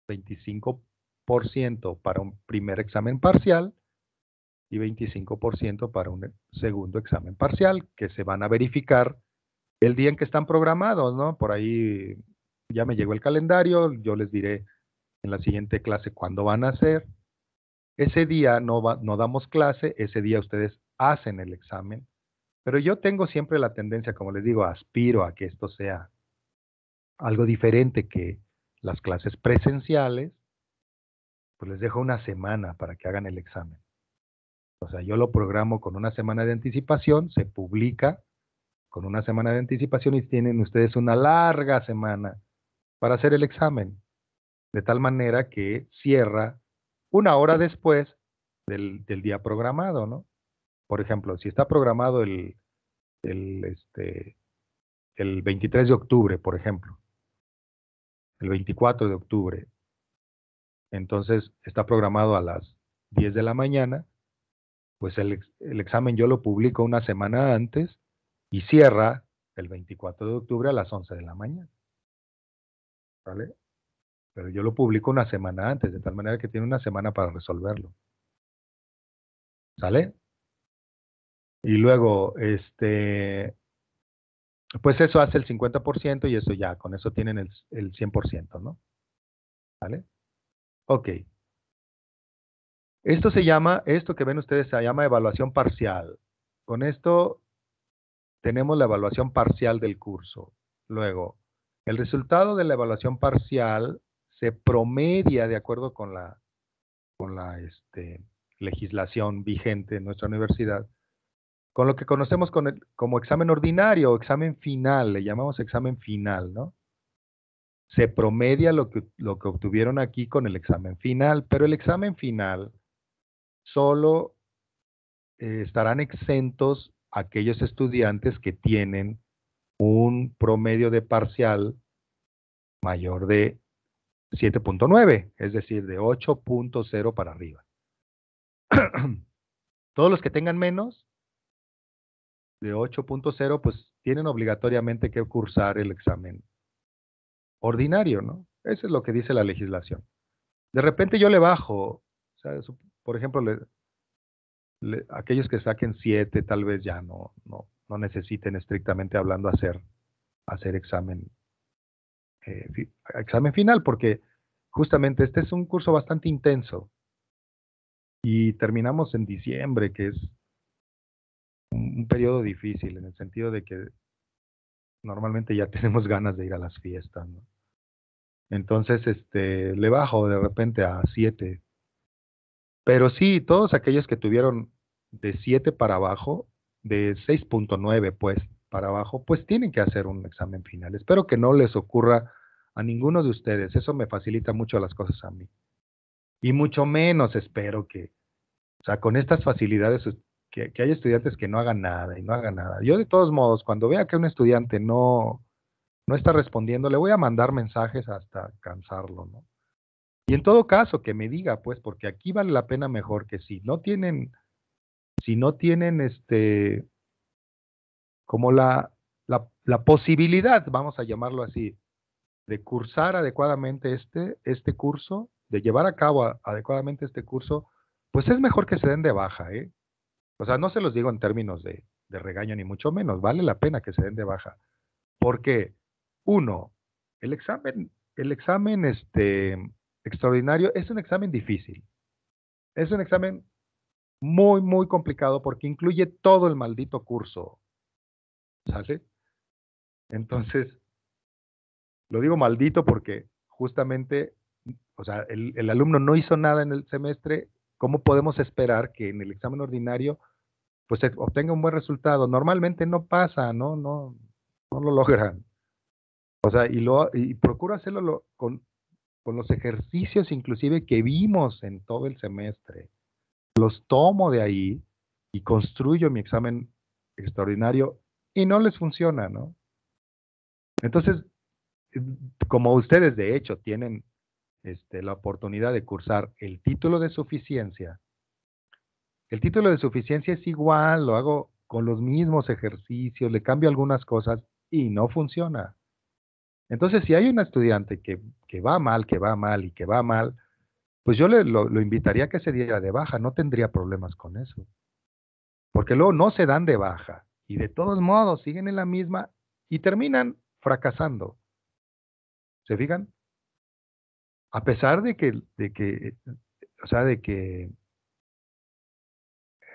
Speaker 1: 25% para un primer examen parcial y 25% para un segundo examen parcial, que se van a verificar el día en que están programados, ¿no? Por ahí ya me llegó el calendario, yo les diré en la siguiente clase cuándo van a hacer. Ese día no damos clase, ese día ustedes hacen el examen, pero yo tengo siempre la tendencia, como les digo, aspiro a que esto sea algo diferente que las clases presenciales, pues les dejo una semana para que hagan el examen. O sea, yo lo programo con una semana de anticipación, se publica con una semana de anticipación y tienen ustedes una larga semana para hacer el examen, de tal manera que cierra una hora después del día programado, ¿no? Por ejemplo, si está programado el, este, el 23 de octubre, por ejemplo, el 24 de octubre, entonces está programado a las 10 de la mañana, pues el examen yo lo publico una semana antes y cierra el 24 de octubre a las 11 de la mañana, ¿vale? Pero yo lo publico una semana antes, de tal manera que tiene una semana para resolverlo, ¿sale? Y luego, pues eso hace el 50% y eso ya, con eso tienen el 100%, ¿no? ¿Vale? Ok. Esto que ven ustedes se llama evaluación parcial. Con esto tenemos la evaluación parcial del curso. Luego, el resultado de la evaluación parcial se promedia de acuerdo con la legislación vigente en nuestra universidad, con lo que conocemos como examen ordinario o examen final, le llamamos examen final, ¿no? Se promedia lo que obtuvieron aquí con el examen final, pero el examen final solo estarán exentos aquellos estudiantes que tienen un promedio de parcial mayor de 7.9, es decir, de 8.0 para arriba. Todos los que tengan menos de 8.0, pues tienen obligatoriamente que cursar el examen ordinario, ¿no? Eso es lo que dice la legislación. De repente yo le bajo, o sea, por ejemplo, aquellos que saquen 7 tal vez ya no necesiten estrictamente hablando hacer examen final, porque justamente este es un curso bastante intenso y terminamos en diciembre, que es un periodo difícil en el sentido de que normalmente ya tenemos ganas de ir a las fiestas, ¿no? Entonces, le bajo de repente a 7. Pero sí, todos aquellos que tuvieron de 7 para abajo, de 6.9 pues para abajo, pues tienen que hacer un examen final. Espero que no les ocurra a ninguno de ustedes. Eso me facilita mucho las cosas a mí. Y mucho menos espero que, o sea, con estas facilidades, que haya estudiantes que no hagan nada y no hagan nada. Yo de todos modos, cuando vea que un estudiante no está respondiendo, le voy a mandar mensajes hasta cansarlo, ¿no? Y en todo caso, que me diga, pues, porque aquí vale la pena mejor que si no tienen como la posibilidad, vamos a llamarlo así, de cursar adecuadamente este curso, de llevar a cabo adecuadamente este curso, pues es mejor que se den de baja, ¿eh? O sea, no se los digo en términos de regaño ni mucho menos, vale la pena que se den de baja. Porque, uno, el examen extraordinario es un examen difícil. Es un examen Muy, muy complicado porque incluye todo el maldito curso, ¿sale? Entonces, lo digo maldito porque justamente, o sea, el alumno no hizo nada en el semestre. ¿Cómo podemos esperar que en el examen ordinario pues obtenga un buen resultado? Normalmente no pasa, no lo logran. O sea, y procuro hacerlo con los ejercicios inclusive que vimos en todo el semestre. Los tomo de ahí y construyo mi examen extraordinario y no les funciona, ¿no? Entonces, como ustedes de hecho tienen la oportunidad de cursar el título de suficiencia, el título de suficiencia es igual, lo hago con los mismos ejercicios, le cambio algunas cosas y no funciona. Entonces, si hay un estudiante que va mal, que va mal y que va mal, pues yo lo invitaría a que se diera de baja, no tendría problemas con eso. Porque luego no se dan de baja y de todos modos siguen en la misma y terminan fracasando. ¿Se fijan? A pesar o sea, de que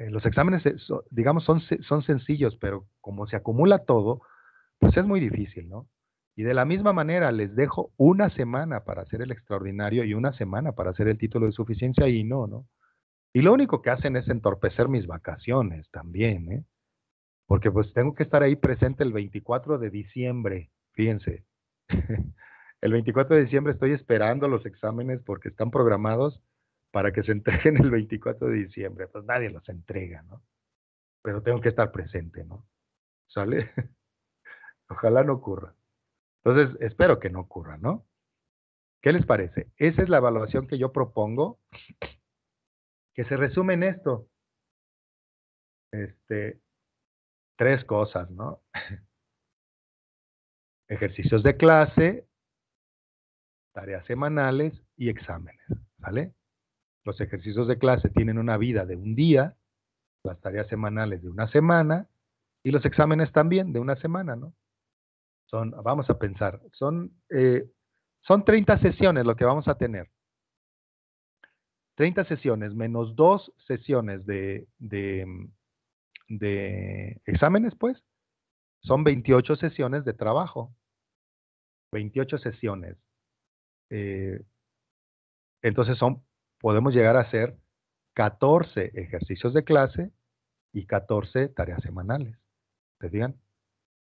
Speaker 1: los exámenes, digamos, son sencillos, pero como se acumula todo, pues es muy difícil, ¿no? Y de la misma manera les dejo una semana para hacer el extraordinario y una semana para hacer el título de suficiencia y no. Y lo único que hacen es entorpecer mis vacaciones también, ¿eh? Porque pues tengo que estar ahí presente el 24 de diciembre, fíjense. El 24 de diciembre estoy esperando los exámenes porque están programados para que se entreguen el 24 de diciembre. Pues nadie los entrega, ¿no? Pero tengo que estar presente, ¿no? ¿Sale? Ojalá no ocurra. Entonces, espero que no ocurra, ¿no? ¿Qué les parece? Esa es la evaluación que yo propongo, que se resume en esto. Tres cosas, ¿no? Ejercicios de clase, tareas semanales y exámenes, ¿vale? Los ejercicios de clase tienen una vida de un día, las tareas semanales de una semana y los exámenes también de una semana, ¿no? Vamos a pensar, son 30 sesiones lo que vamos a tener. 30 sesiones menos 2 sesiones de exámenes, pues, son 28 sesiones de trabajo. 28 sesiones. Entonces podemos llegar a hacer 14 ejercicios de clase y 14 tareas semanales. ¿Se fijan?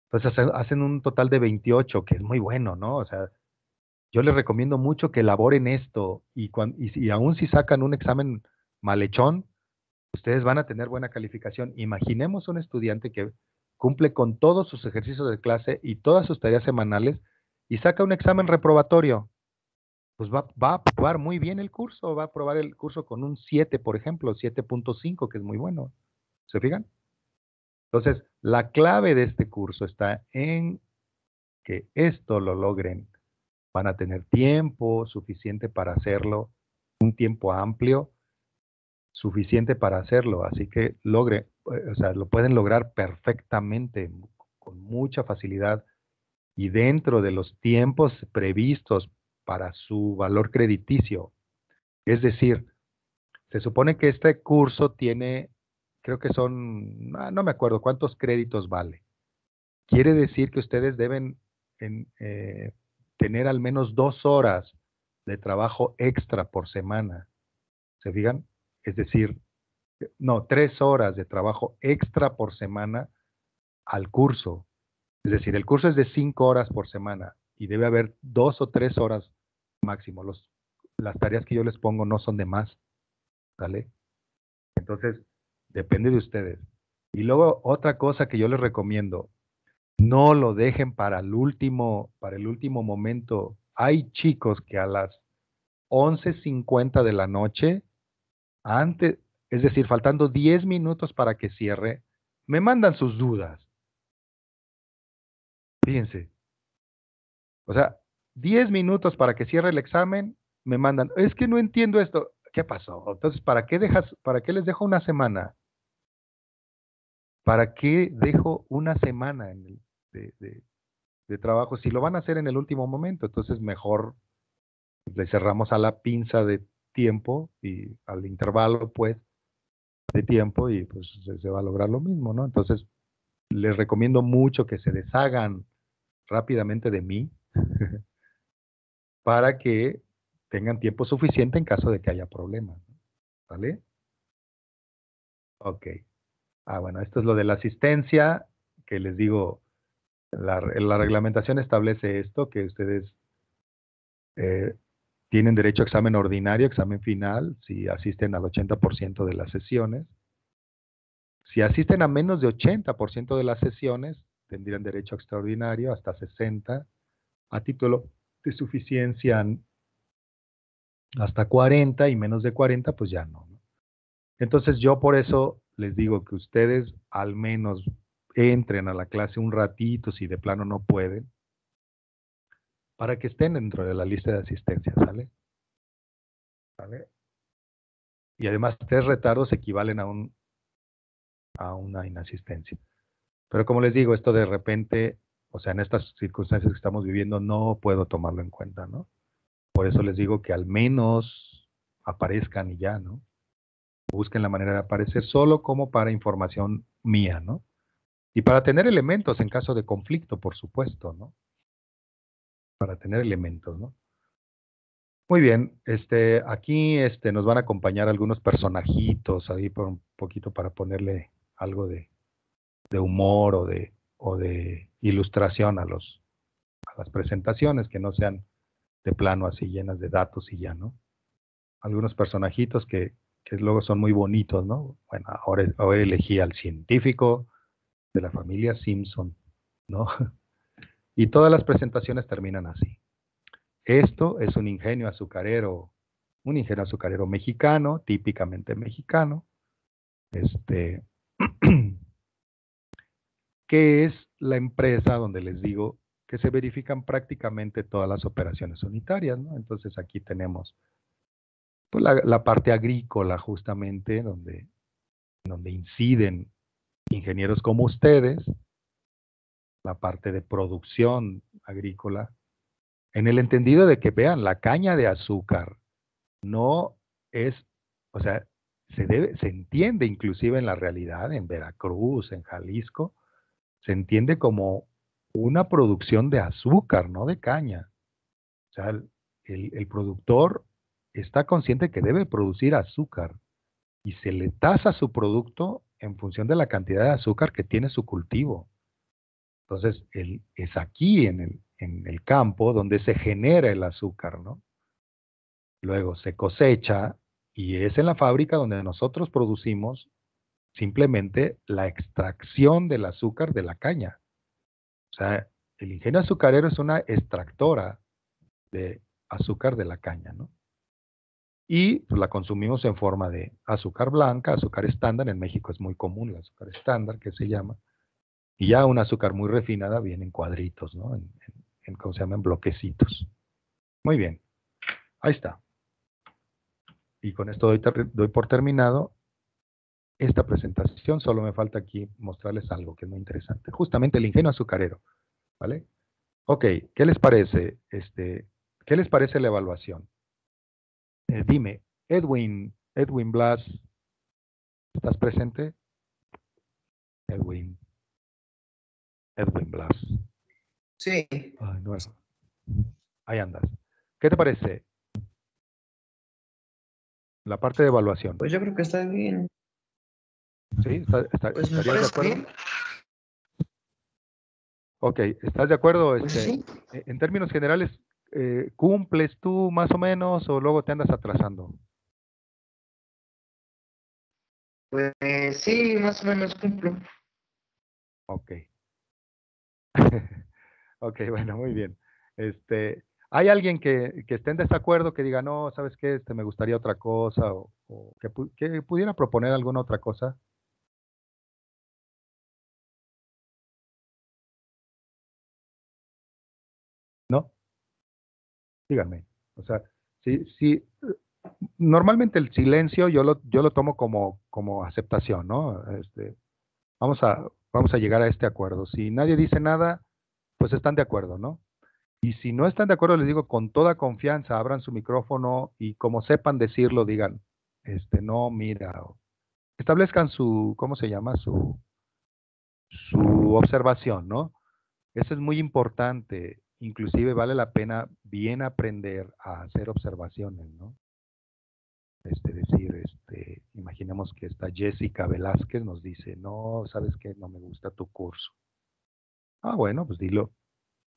Speaker 1: Entonces hacen un total de 28, que es muy bueno, ¿no? O sea, yo les recomiendo mucho que elaboren esto y aún si sacan un examen malhechón, ustedes van a tener buena calificación. Imaginemos un estudiante que cumple con todos sus ejercicios de clase y todas sus tareas semanales y saca un examen reprobatorio. Pues va a aprobar muy bien el curso, va a aprobar el curso con un 7, por ejemplo, 7.5, que es muy bueno. ¿Se fijan? Entonces, la clave de este curso está en que esto lo logren. Van a tener tiempo suficiente para hacerlo, un tiempo amplio suficiente para hacerlo, así que o sea, lo pueden lograr perfectamente, con mucha facilidad y dentro de los tiempos previstos para su valor crediticio. Es decir, se supone que este curso tiene, creo que no me acuerdo cuántos créditos vale. Quiere decir que ustedes deben tener al menos 2 horas de trabajo extra por semana. ¿Se fijan? Es decir, no, 3 horas de trabajo extra por semana al curso. Es decir, el curso es de 5 horas por semana y debe haber 2 o 3 horas máximo. Las tareas que yo les pongo no son de más, ¿vale? Entonces, depende de ustedes. Y luego, otra cosa que yo les recomiendo, no lo dejen para el último momento. Hay chicos que a las 11:50 de la noche, antes, es decir, faltando 10 minutos para que cierre, me mandan sus dudas. Fíjense. O sea, 10 minutos para que cierre el examen, me mandan, es que no entiendo esto. ¿Qué pasó? Entonces, para qué les dejo una semana? ¿Para qué dejo una semana de trabajo si lo van a hacer en el último momento? Entonces, mejor le cerramos a la pinza de tiempo y al intervalo, pues, de tiempo y pues se va a lograr lo mismo, ¿no? Entonces, les recomiendo mucho que se deshagan rápidamente de mí para que tengan tiempo suficiente en caso de que haya problemas, ¿vale? Ok. Bueno, esto es lo de la asistencia, que les digo, la reglamentación establece esto, que ustedes tienen derecho a examen ordinario, examen final, si asisten al 80% de las sesiones. Si asisten a menos de 80% de las sesiones, tendrían derecho a extraordinario hasta 60, a título de suficiencia hasta 40 y menos de 40, pues ya no, ¿no? Entonces yo por eso les digo que ustedes al menos entren a la clase un ratito si de plano no pueden, para que estén dentro de la lista de asistencia, ¿sale? ¿Vale? Y además 3 retardos equivalen a una inasistencia. Pero como les digo, esto de repente, o sea, en estas circunstancias que estamos viviendo, no puedo tomarlo en cuenta, ¿no? Por eso les digo que al menos aparezcan y ya, ¿no? Busquen la manera de aparecer solo como para información mía, ¿no? Y para tener elementos en caso de conflicto, por supuesto, ¿no? Para tener elementos, ¿no? Muy bien, aquí nos van a acompañar algunos personajitos ahí por un poquito para ponerle algo de humor o de ilustración a las presentaciones, que no sean de plano así llenas de datos y ya, ¿no? Algunos personajitos que luego son muy bonitos, ¿no? Bueno, ahora elegí al científico de la familia Simpson, ¿no? Y todas las presentaciones terminan así. Esto es un ingenio azucarero mexicano, típicamente mexicano, que es la empresa donde les digo que se verifican prácticamente todas las operaciones unitarias, ¿no? Entonces aquí tenemos pues, la parte agrícola justamente, donde inciden ingenieros como ustedes, la parte de producción agrícola, en el entendido de que vean, la caña de azúcar no es, o sea, se entiende inclusive en la realidad, en Veracruz, en Jalisco, se entiende como una producción de azúcar, no de caña. O sea, el productor está consciente que debe producir azúcar y se le tasa su producto en función de la cantidad de azúcar que tiene su cultivo. Entonces, es aquí en el campo donde se genera el azúcar, ¿no? Luego se cosecha y es en la fábrica donde nosotros producimos simplemente la extracción del azúcar de la caña. O sea, el ingenio azucarero es una extractora de azúcar de la caña, ¿no? Y pues, la consumimos en forma de azúcar blanca, azúcar estándar. En México es muy común el azúcar estándar, que se llama. Y ya un azúcar muy refinada viene en cuadritos, ¿no? ¿Cómo se llama? En bloquecitos. Muy bien. Ahí está. Y con esto doy por terminado esta presentación. Solo me falta aquí mostrarles algo que es muy interesante. Justamente el ingenio azucarero, ¿vale? Ok, ¿qué les parece? ¿Qué les parece la evaluación? Dime, Edwin Blas, ¿estás presente? Edwin Blas.
Speaker 6: Sí,
Speaker 1: Ay, no, ahí andas. ¿Qué te parece la parte de evaluación?
Speaker 6: pues yo creo que está bien.
Speaker 1: ¿Sí?
Speaker 6: Pues me
Speaker 1: ¿Estarías de
Speaker 6: parece
Speaker 1: acuerdo?
Speaker 6: bien.
Speaker 1: Ok, ¿estás de acuerdo?
Speaker 6: Pues sí.
Speaker 1: En términos generales, ¿cumples tú más o menos o luego te andas atrasando?
Speaker 6: Pues sí, más o menos cumplo.
Speaker 1: Ok. Ok, bueno, muy bien. ¿Hay alguien que esté en desacuerdo, que diga, no, ¿sabes qué? Me gustaría otra cosa o que pudiera proponer alguna otra cosa? ¿No? Díganme. O sea, sí, normalmente el silencio yo lo tomo como aceptación, ¿no? Vamos a llegar a este acuerdo. Si nadie dice nada, pues están de acuerdo, ¿no? Y si no están de acuerdo, les digo con toda confianza, abran su micrófono y como sepan decirlo, digan, no, mira, establezcan su, ¿cómo se llama? Su observación, ¿no? Eso es muy importante. Inclusive vale la pena bien aprender a hacer observaciones, ¿no? Imaginemos que esta Jessica Velázquez nos dice, no, ¿sabes qué? No me gusta tu curso. Ah, bueno, pues dilo,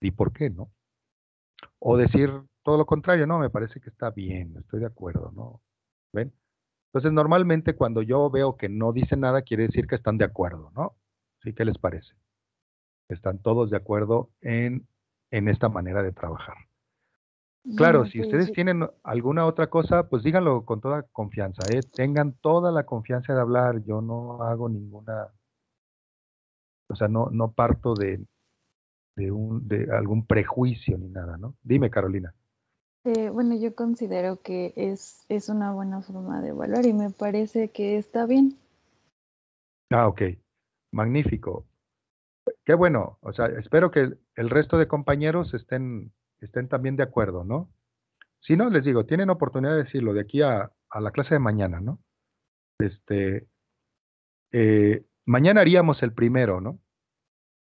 Speaker 1: di por qué, ¿no? O decir todo lo contrario, no, me parece que está bien, estoy de acuerdo, ¿no? ¿Ven? Entonces, normalmente cuando yo veo que no dicen nada, quiere decir que están de acuerdo, ¿no? ¿Sí? ¿Qué les parece? Están todos de acuerdo en esta manera de trabajar. Claro,
Speaker 5: Bueno,
Speaker 1: si
Speaker 5: pues
Speaker 1: ustedes tienen alguna otra cosa, pues díganlo con toda confianza, ¿eh? Tengan toda la confianza de hablar. Yo no hago ninguna, o sea, no parto de algún prejuicio ni nada, ¿no? Dime, Carolina.
Speaker 5: bueno, yo considero que es una buena forma de evaluar y me parece que está bien.
Speaker 1: Ah, ok. Magnífico. Qué bueno. O sea, espero que el resto de compañeros estén también de acuerdo, ¿no? Si no, les digo, tienen oportunidad de decirlo de aquí a la clase de mañana, ¿no? Mañana haríamos el primero, ¿no?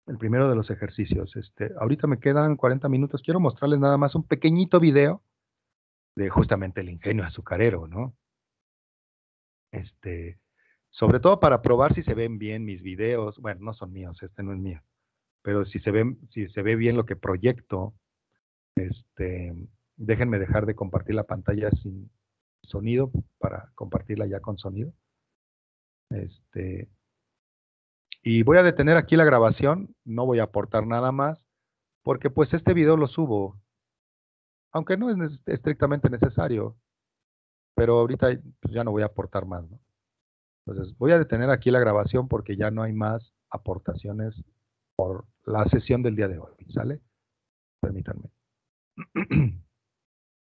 Speaker 1: El primero de los ejercicios. Ahorita me quedan 40 minutos. Quiero mostrarles nada más un pequeñito video de justamente el ingenio azucarero, ¿no? Sobre todo para probar si se ven bien mis videos. Bueno, no son míos, este no es mío. Pero si se ve bien lo que proyecto, déjenme dejar de compartir la pantalla sin sonido para compartirla ya con sonido. Y voy a detener aquí la grabación, no voy a aportar nada más, porque pues este video lo subo, aunque no es estrictamente necesario, pero ahorita pues, ya no voy a aportar más, ¿no? Entonces voy a detener aquí la grabación porque ya no hay más aportaciones por la sesión del día de hoy, ¿sale? Permítanme.